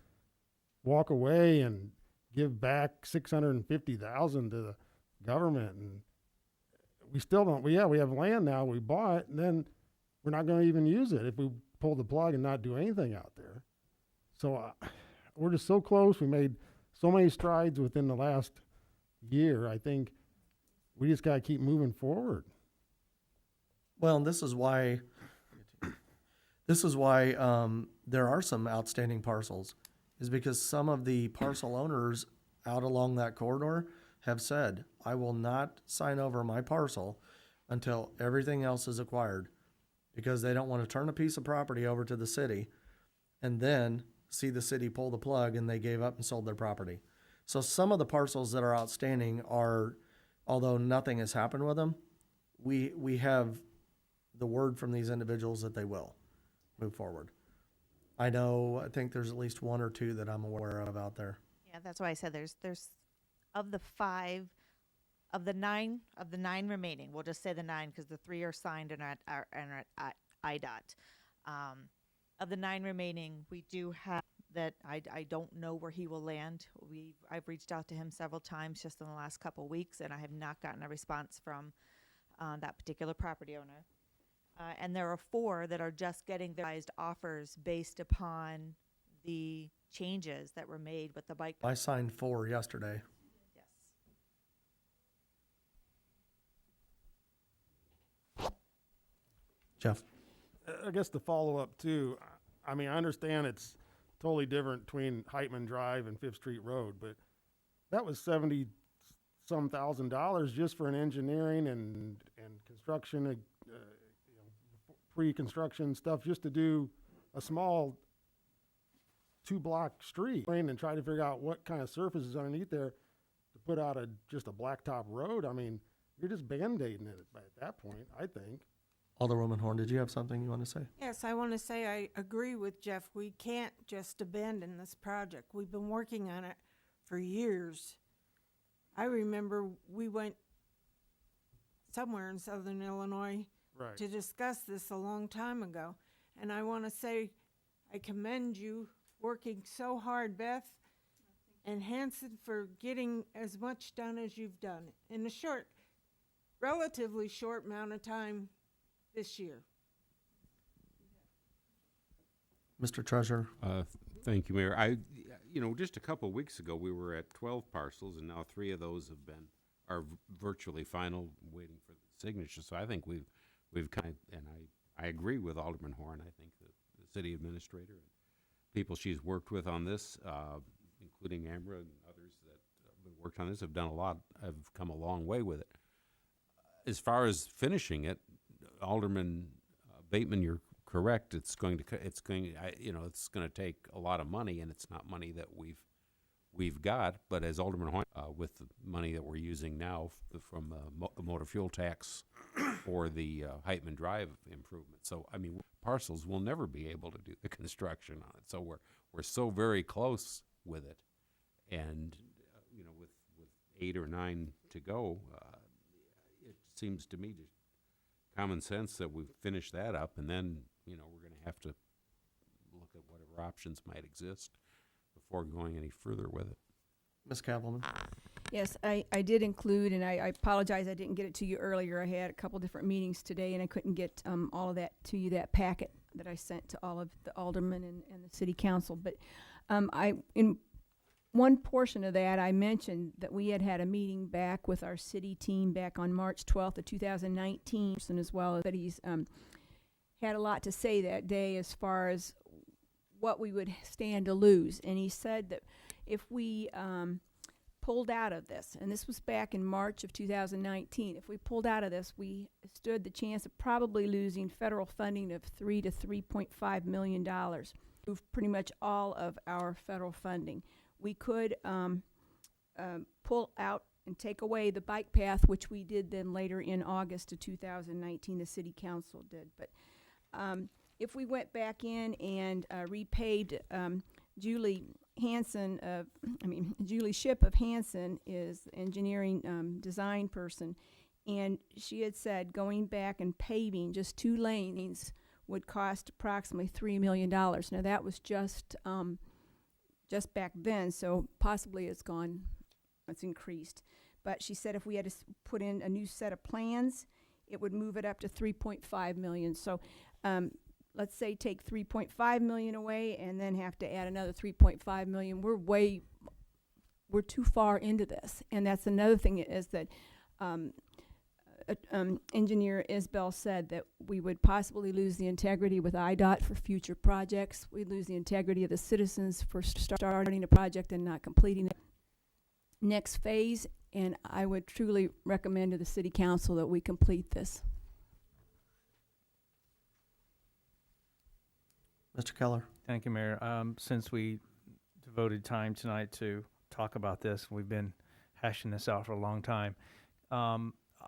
walk away and give back $650,000 to the government, and we still don't. We have land now we bought, and then we're not going to even use it if we pull the plug and not do anything out there. So we're just so close. We made so many strides within the last year. I think we just got to keep moving forward. Well, this is why there are some outstanding parcels, is because some of the parcel owners out along that corridor have said, I will not sign over my parcel until everything else is acquired, because they don't want to turn a piece of property over to the city and then see the city pull the plug and they gave up and sold their property. So some of the parcels that are outstanding are, although nothing has happened with them, we have the word from these individuals that they will move forward. I think there's at least one or two that I'm aware of out there. Yeah, that's why I said there's of the nine remaining. We'll just say the 9 because the 3 are signed and are at IDOT. Of the 9 remaining, we do have that. I don't know where he will land. I've reached out to him several times just in the last couple of weeks, and I have not gotten a response from that particular property owner. And there are 4 that are just getting their revised offers based upon the changes that were made with the bike. I signed 4 yesterday. Yes. Jeff. I guess the follow up too. I mean, I understand it's totally different between Heitman Drive and 5th Street Road, but that was $70-some thousand just for an engineering and construction, pre-construction stuff, just to do a small 2-block street and try to figure out what kind of surface is underneath there to put out just a blacktop road. I mean, you're just band-aiding it at that point, I think. Alderwoman Horn, did you have something you want to say? Yes, I want to say I agree with Jeff. We can't just abandon this project. We've been working on it for years. I remember we went somewhere in southern Illinois to discuss this a long time ago. And I want to say I commend you working so hard, Beth and Hanson, for getting as much done as you've done in a relatively short amount of time this year. Mr. Treasurer. Thank you, Mayor. Just a couple of weeks ago, we were at 12 parcels, and now 3 of those are virtually final, waiting for the signature. So I think we've kind of, and I agree with Alderman Horn. I think the city administrator and people she's worked with on this, including Amra and others that have worked on this, have come a long way with it. As far as finishing it, Alderman Bateman, you're correct. It's going to take a lot of money, and it's not money that we've got. But as Alderman Hoyt, with the money that we're using now from the motor fuel tax for the Heitman Drive improvement, so I mean, parcels will never be able to do the construction on it. So we're so very close with it, and with 8 or 9 to go, it seems to me just common sense that we finish that up, and then we're going to have to look at whatever options might exist before going any further with it. Ms. Kavelman? Yes, I did include, and I apologize I didn't get it to you earlier. I had a couple different meetings today, and I couldn't get all of that to you, that packet that I sent to all of the aldermen and the city council. But in one portion of that, I mentioned that we had a meeting back with our city team back on March 12th of 2019, and as well as that he's had a lot to say that day as far as what we would stand to lose. And he said that if we pulled out of this, and this was back in March of 2019, if we pulled out of this, we stood the chance of probably losing federal funding of $3 to $3.5 million. Move pretty much all of our federal funding. We could pull out and take away the bike path, which we did then later in August of 2019, the city council did. But if we went back in and repaved, Julie Ship of Hanson is the engineering design person, and she had said going back and paving just 2 lanes would cost approximately $3 million. Now that was just back then, so possibly it's increased. But she said if we had to put in a new set of plans, it would move it up to $3.5 million. So let's say take $3.5 million away and then have to add another $3.5 million. We're too far into this. And that's another thing is that Engineer Isbell said that we would possibly lose the integrity with IDOT for future projects. We'd lose the integrity of the citizens for starting a project and not completing it. Next phase, and I would truly recommend to the city council that we complete this. Mr. Keller? Thank you, Mayor. Since we devoted time tonight to talk about this, we've been hashing this out for a long time.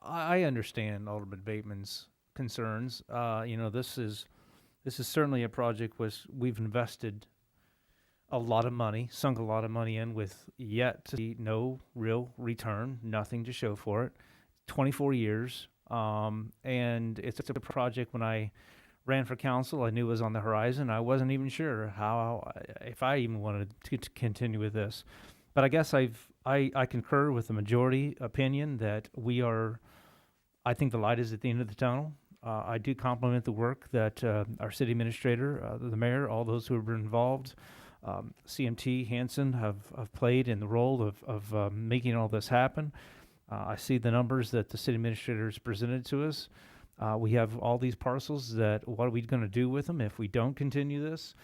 I understand Alderman Bateman's concerns. This is certainly a project we've invested a lot of money, sunk a lot of money in, with yet to see no real return, nothing to show for it. 24 years, and it's a project. When I ran for council, I knew it was on the horizon. I wasn't even sure if I even wanted to continue with this. But I guess I concur with the majority opinion that I think the light is at the end of the tunnel. I do compliment the work that our city administrator, the mayor, all those who have been involved, CMT, Hanson have played in the role of making all this happen. I see the numbers that the city administrator has presented to us. We have all these parcels what are we going to do with them if we don't continue this?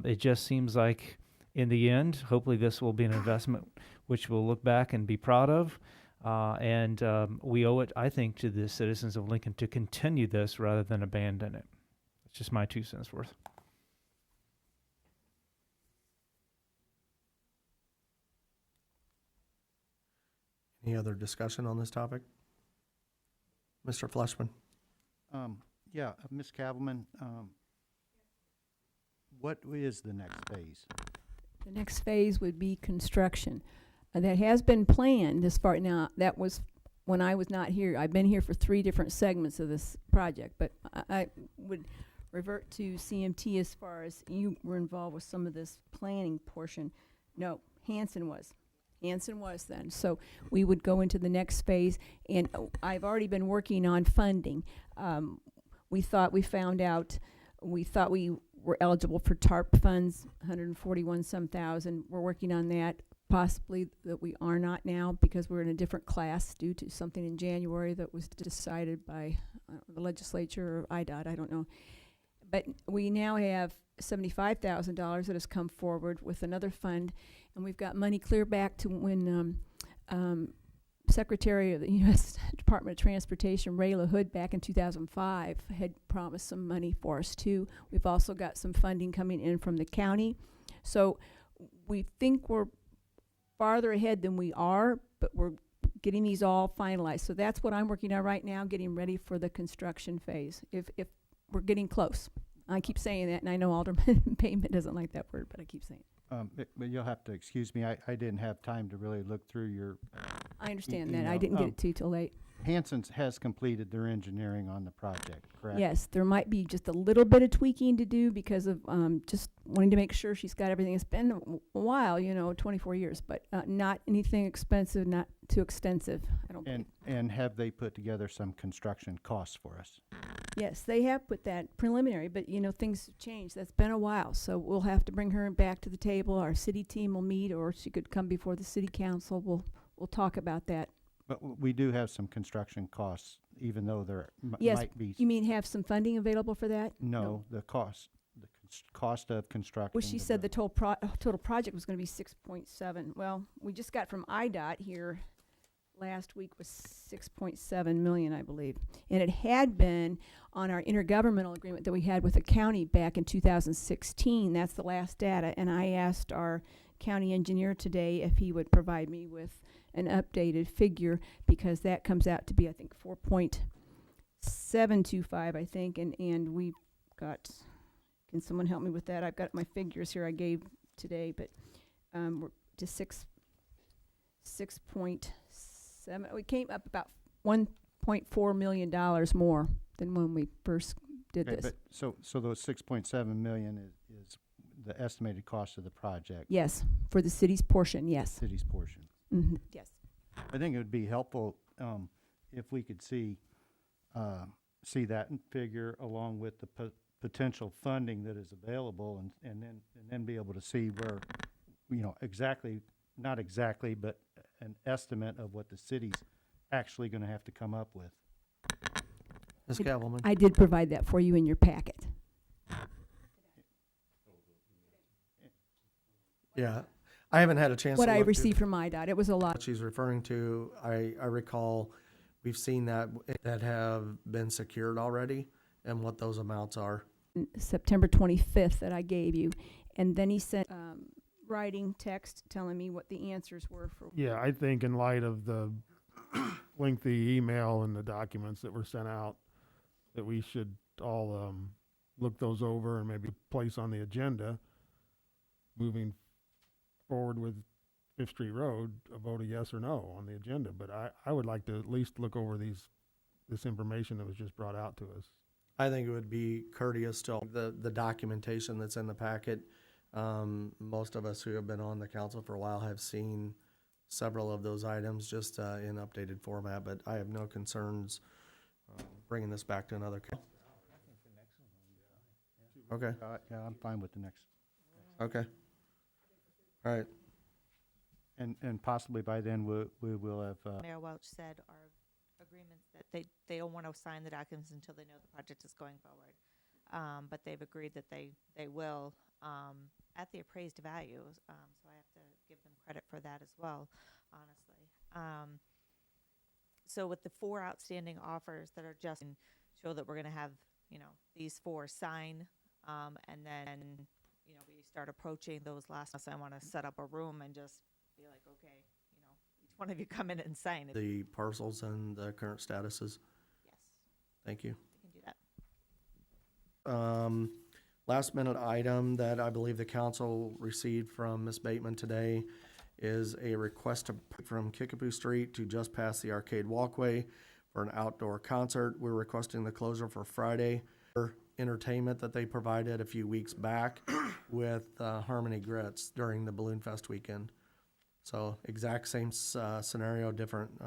It just seems like in the end, hopefully this will be an investment which we'll look back and be proud of. And we owe it, I think, to the citizens of Lincoln to continue this rather than abandon it. It's just my 2 cents worth. Any other discussion on this topic? Mr. Fleshman? Ms. Kavelman, what is the next phase? The next phase would be construction. That has been planned this far. Now, that was when I was not here. I've been here for 3 different segments of this project, but I would revert to CMT as far as you were involved with some of this planning portion. No, Hanson was then. So we would go into the next phase, and I've already been working on funding. We thought we we're eligible for TARP funds, 141 some thousand. We're working on that. Possibly that we are not now because we're in a different class due to something in January that was decided by the legislature or IDOT, I don't know. But we now have $75,000 that has come forward with another fund, and we've got money clear back to when Secretary of the U.S. Department of Transportation, Ray LaHood, back in 2005, had promised some money for us too. We've also got some funding coming in from the county. So we think we're farther ahead than we are, but we're getting these all finalized. So that's what I'm working on right now, getting ready for the construction phase. If we're getting close. I keep saying that, and I know Alderman Bateman doesn't like that word, but I keep saying it. But you'll have to excuse me, I didn't have time to really look through your. I understand that. I didn't get it to you till late. Hanson's has completed their engineering on the project, correct? Yes, there might be just a little bit of tweaking to do because of just wanting to make sure she's got everything. It's been a while, 24 years, but not anything expensive, not too extensive, I don't think. And have they put together some construction costs for us? Yes, they have put that preliminary, but things change. That's been a while, so we'll have to bring her back to the table. Our city team will meet, or she could come before the city council. We'll talk about that. But we do have some construction costs, even though there Yes, might be. you mean have some funding available for that? No, the cost of construction. Well, she said the total project was going to be 6.7. Well, we just got from IDOT here last week was 6.7 million, I believe. And it had been on our intergovernmental agreement that we had with the county back in 2016. That's the last data. And I asked our county engineer today if he would provide me with an updated figure, because that comes out to be, I think, 4.725, I think. And we've got, can someone help me with that? I've got my figures here I gave today, but we're to 6.7. We came up about $1.4 million more than when we first did this. But so those 6.7 million is the estimated cost of the project. Yes, for the city's portion, yes. City's portion. Yes. I think it would be helpful if we could see that figure along with the potential funding that is available, and then be able to see where, exactly, not exactly, but an estimate of what the city's actually going to have to come up with. Ms. Cavalman. I did provide that for you in your packet. Yeah, I haven't had a chance What to I look received from IDOT, it was a lot. what she's referring to. I recall we've seen that have been secured already, and what those amounts are. September 25th that I gave you. And then he sent writing text telling me what the answers were for. Yeah, I think in light of the lengthy email and the documents that were sent out, that we should all look those over and maybe place on the agenda moving forward with Fifth Street Road, a vote of yes or no on the agenda. But I would like to at least look over this information that was just brought out to us. I think it would be courteous to the documentation that's in the packet. Most of us who have been on the council for a while have seen several of those items just in updated format, but I have no concerns bringing this back to another. Okay. Yeah, I'm fine with the next. Okay. All right. And possibly by then we will have. Mayor Welch said our agreements that they don't want to sign the documents until they know the project is going forward. But they've agreed that they will at the appraised value. So I have to give them credit for that as well, honestly. So with the 4 outstanding offers that are just show that we're going to have, these 4 sign, and then, we start approaching those last. I want to set up a room and just be like, okay, each one of you come in and sign it. The parcels and the current statuses. Yes. Thank you. We can do that. Last minute item that I believe the council received from Ms. Bateman today is a request from Kickapoo Street to just past the arcade walkway for an outdoor concert. We're requesting the closure for Friday for entertainment that they provided a few weeks back with Harmony Grits during the Balloon Fest weekend. So exact same scenario, different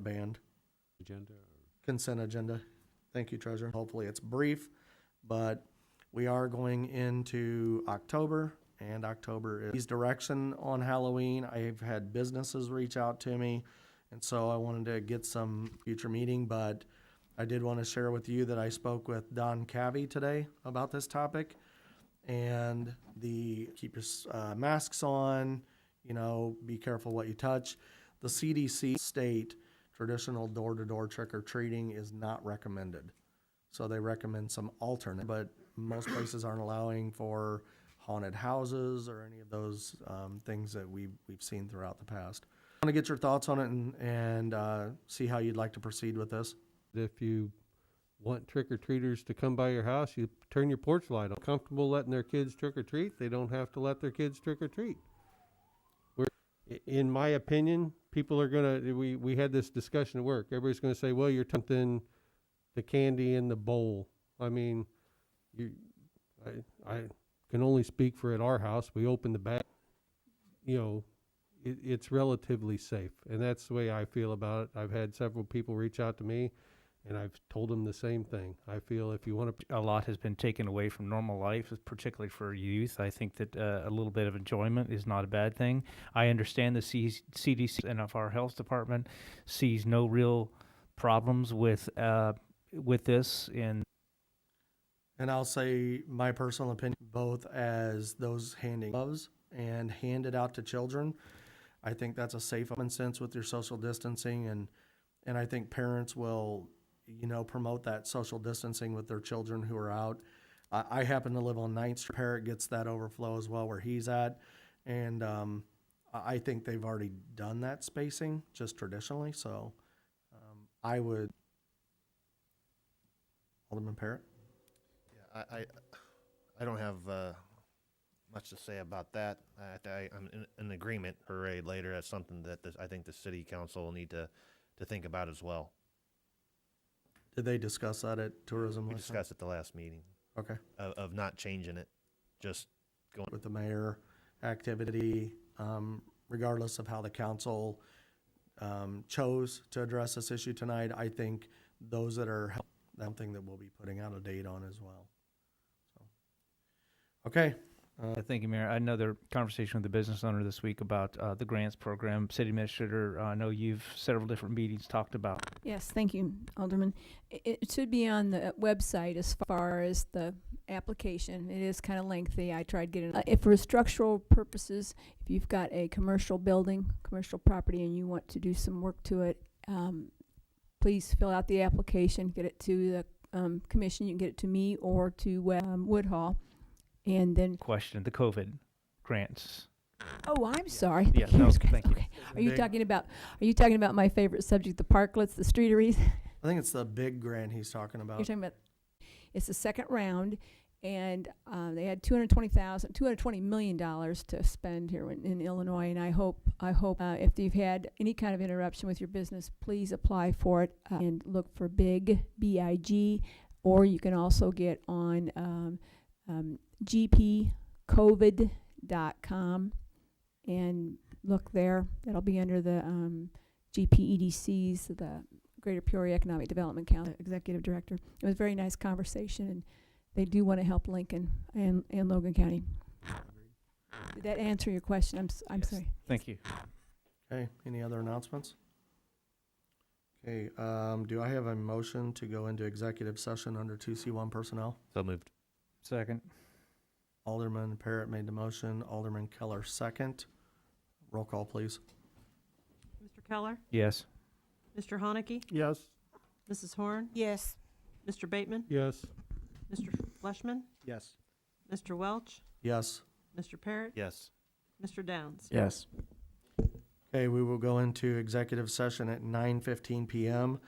band. Agenda. Consent agenda. Thank you, Treasurer. Hopefully it's brief, but We are going into October, and October is direction on Halloween. I've had businesses reach out to me, and so I wanted to get some future meeting, but I did want to share with you that I spoke with Don Cavey today about this topic, and keep your masks on, be careful what you touch. The CDC state traditional door-to-door trick-or-treating is not recommended. So they recommend some alternate, but most places aren't allowing for haunted houses or any of those things that we've seen throughout the past. I want to get your thoughts on it and see how you'd like to proceed with this. If you want trick-or-treaters to come by your house, you turn your porch light on. Comfortable letting their kids trick-or-treat, they don't have to let their kids trick-or-treat. In my opinion, people are gonna, we had this discussion at work, everybody's gonna say, well, you're tucking the candy in the bowl. I mean, I can only speak for at our house. We open the bag, it's relatively safe. And that's the way I feel about it. I've had several people reach out to me, and I've told them the same thing. I feel if you want to... A lot has been taken away from normal life, particularly for youth. I think that a little bit of enjoyment is not a bad thing. I understand the CDC and of our health department sees no real problems with this. And I'll say my personal opinion, both as those handing gloves and hand it out to children. I think that's a safe common sense with your social distancing, and I think parents will, promote that social distancing with their children who are out. I happen to live on 9th Street. Parrot gets that overflow as well where he's at, and I think they've already done that spacing just traditionally. So I would, Alderman Parrott. Yeah, I don't have much to say about that. I'm in agreement. Parade later. That's something that I think the city council will need to think about as well. Did they discuss that at tourism? We discussed at the last meeting. Okay. Of not changing it, just going with the mayor activity, regardless of how the council chose to address this issue tonight. I think those that are something that we'll be putting out a date on as well. So, okay. Thank you, Mayor. Another conversation with the business owner this week about the grants program. City Administrator, I know you've several different meetings talked about. Yes, thank you, Alderman. It should be on the website as far as the application. It is kind of lengthy. I tried getting if for structural purposes, if you've got a commercial building, commercial property, and you want to do some work to it, please fill out the application, get it to the commission. You can get it to me or to Woodhall. And then question the COVID grants. Oh, I'm sorry. Yeah, no, thank you. Okay. Are you talking about my favorite subject, the parklets, the streeteries? I think it's the big grant he's talking about. You're talking about it's the second round, and they had $220 million to spend here in Illinois. And I hope if you've had any kind of interruption with your business, please apply for it and look for BIG, B-I-G, or you can also get on gpcovid.com and look there. That'll be under the GPEDC's, the Greater Peoria Economic Development Council Executive Director. It was a very nice conversation, and they do want to help Lincoln and Logan County. Did that answer your question? I'm Yes. sorry. Thank you. Okay, any other announcements? Okay, do I have a motion to go into executive session under 2C1 personnel? So moved. Second. Alderman Parrott made the motion. Alderman Keller second. Roll call, please. Mr. Keller? Yes. Mr. Haneke? Yes. Mrs. Horn? Yes. Mr. Bateman? Yes. Mr. Fleshman? Yes. Mr. Welch? Yes. Mr. Parrott? Yes. Mr. Downs? Yes. Okay, we will go into executive session at 9:15 p.m.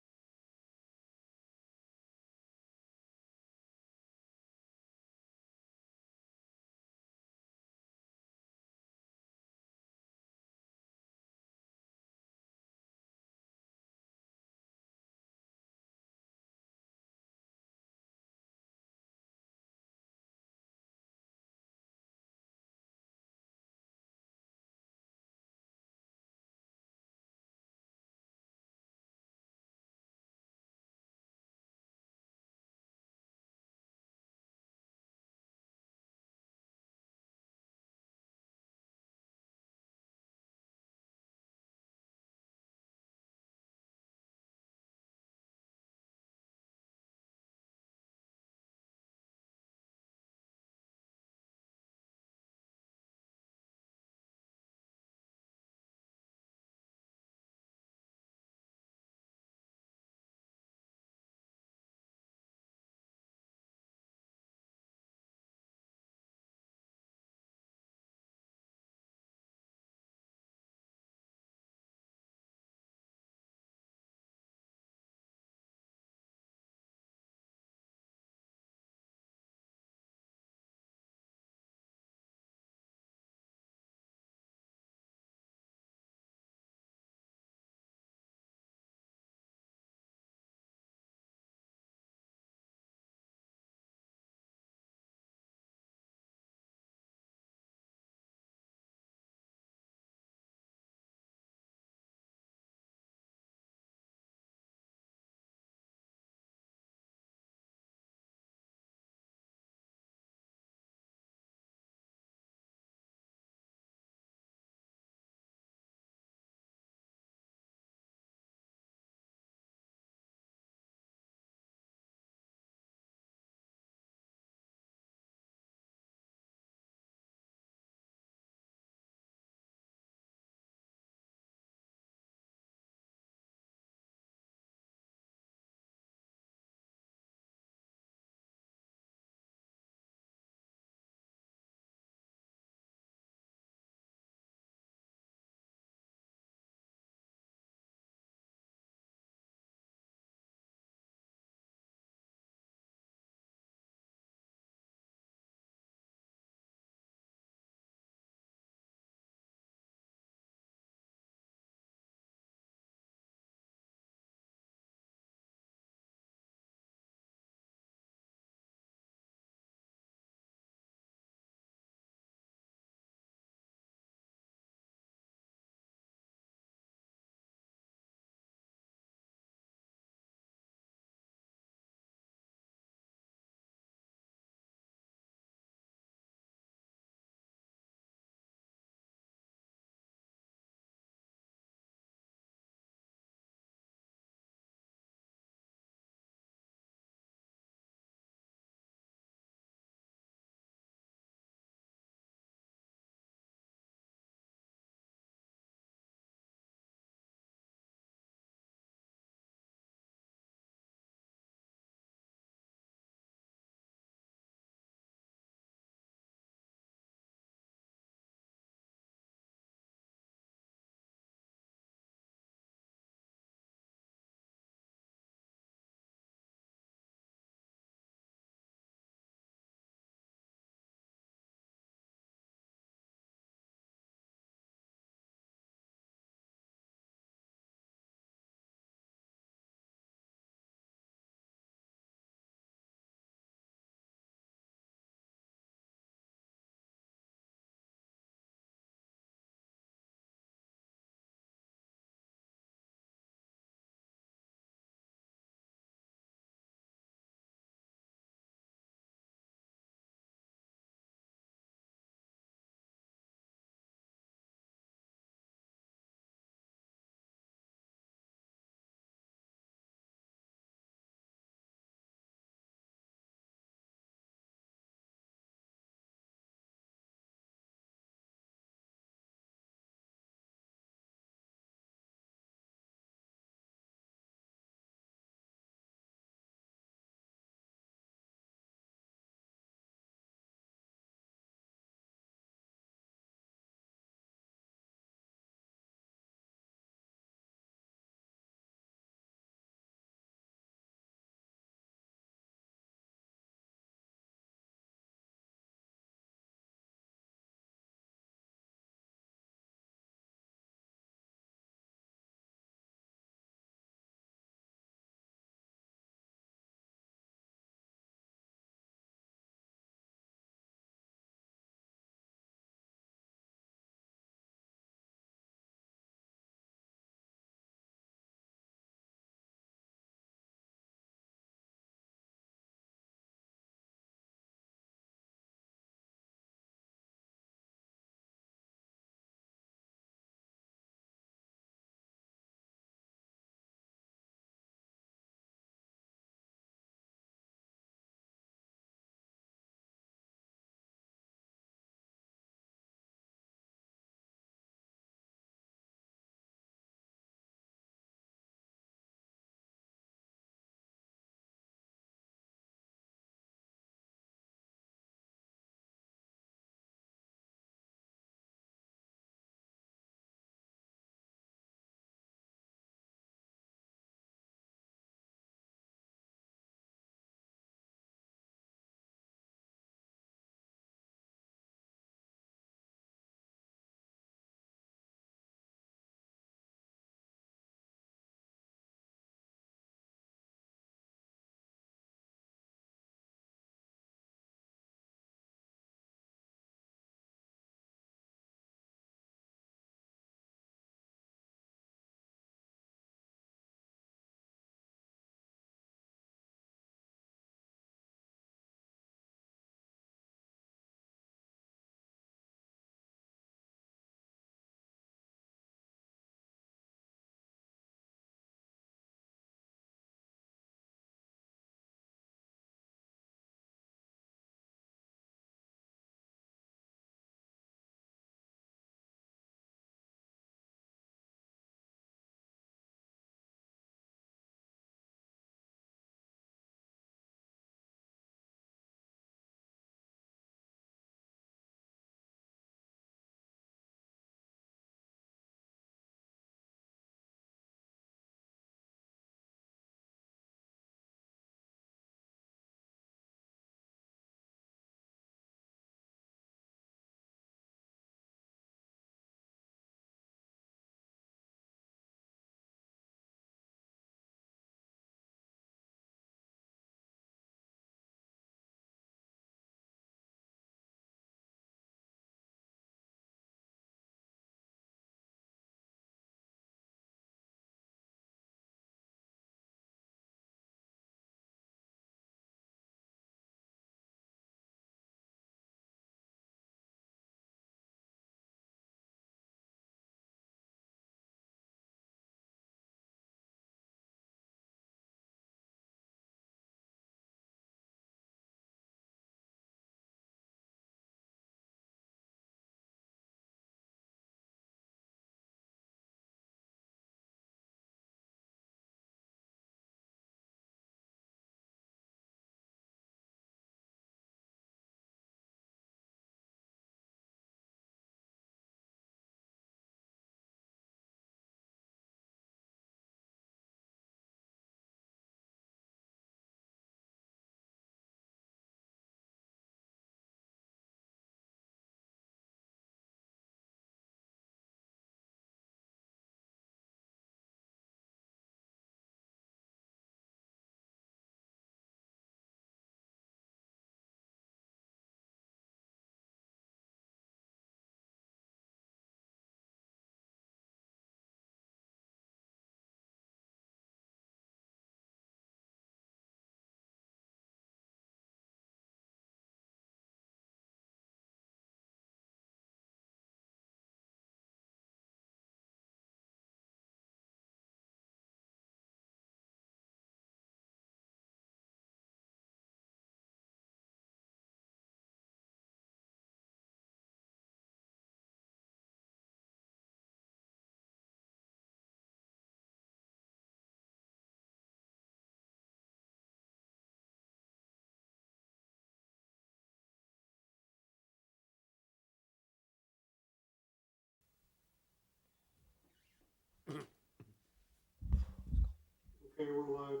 Okay, we're live.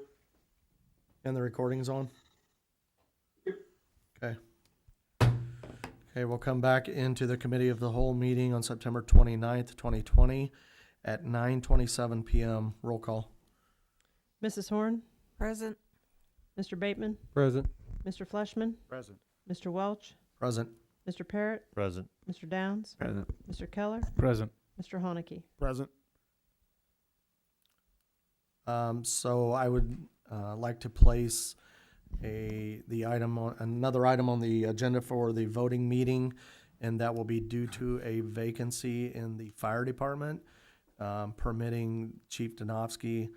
And the recording's on? Yep. Okay. Okay, we'll come back into the committee of the whole meeting on September 29th, 2020 at 9:27 PM. Roll call. Mrs. Horn, Present. Mr. Bateman, Present. Mr. Fleshman, Present. Mr. Welch, Present. Mr. Parrott, Present. Mr. Downs, Present. Mr. Keller, Present. Mr. Haneke. Present. So I would like to place another item on the agenda for the voting meeting, and that will be due to a vacancy in the fire department, permitting Chief Donofsky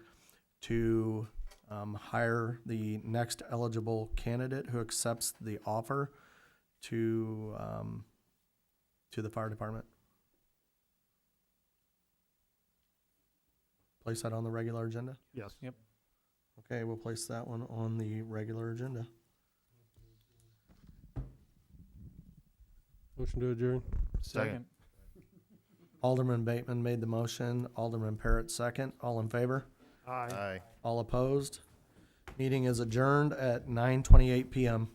to hire the next eligible candidate who accepts the offer to the fire department. Place that on the regular agenda? Yes. Yep. Okay, we'll place that one on the regular agenda. Motion to adjourn. Second. Alderman Bateman made the motion, Alderman Parrott second. All in favor? Aye. All opposed? Meeting is adjourned at 9:28 PM.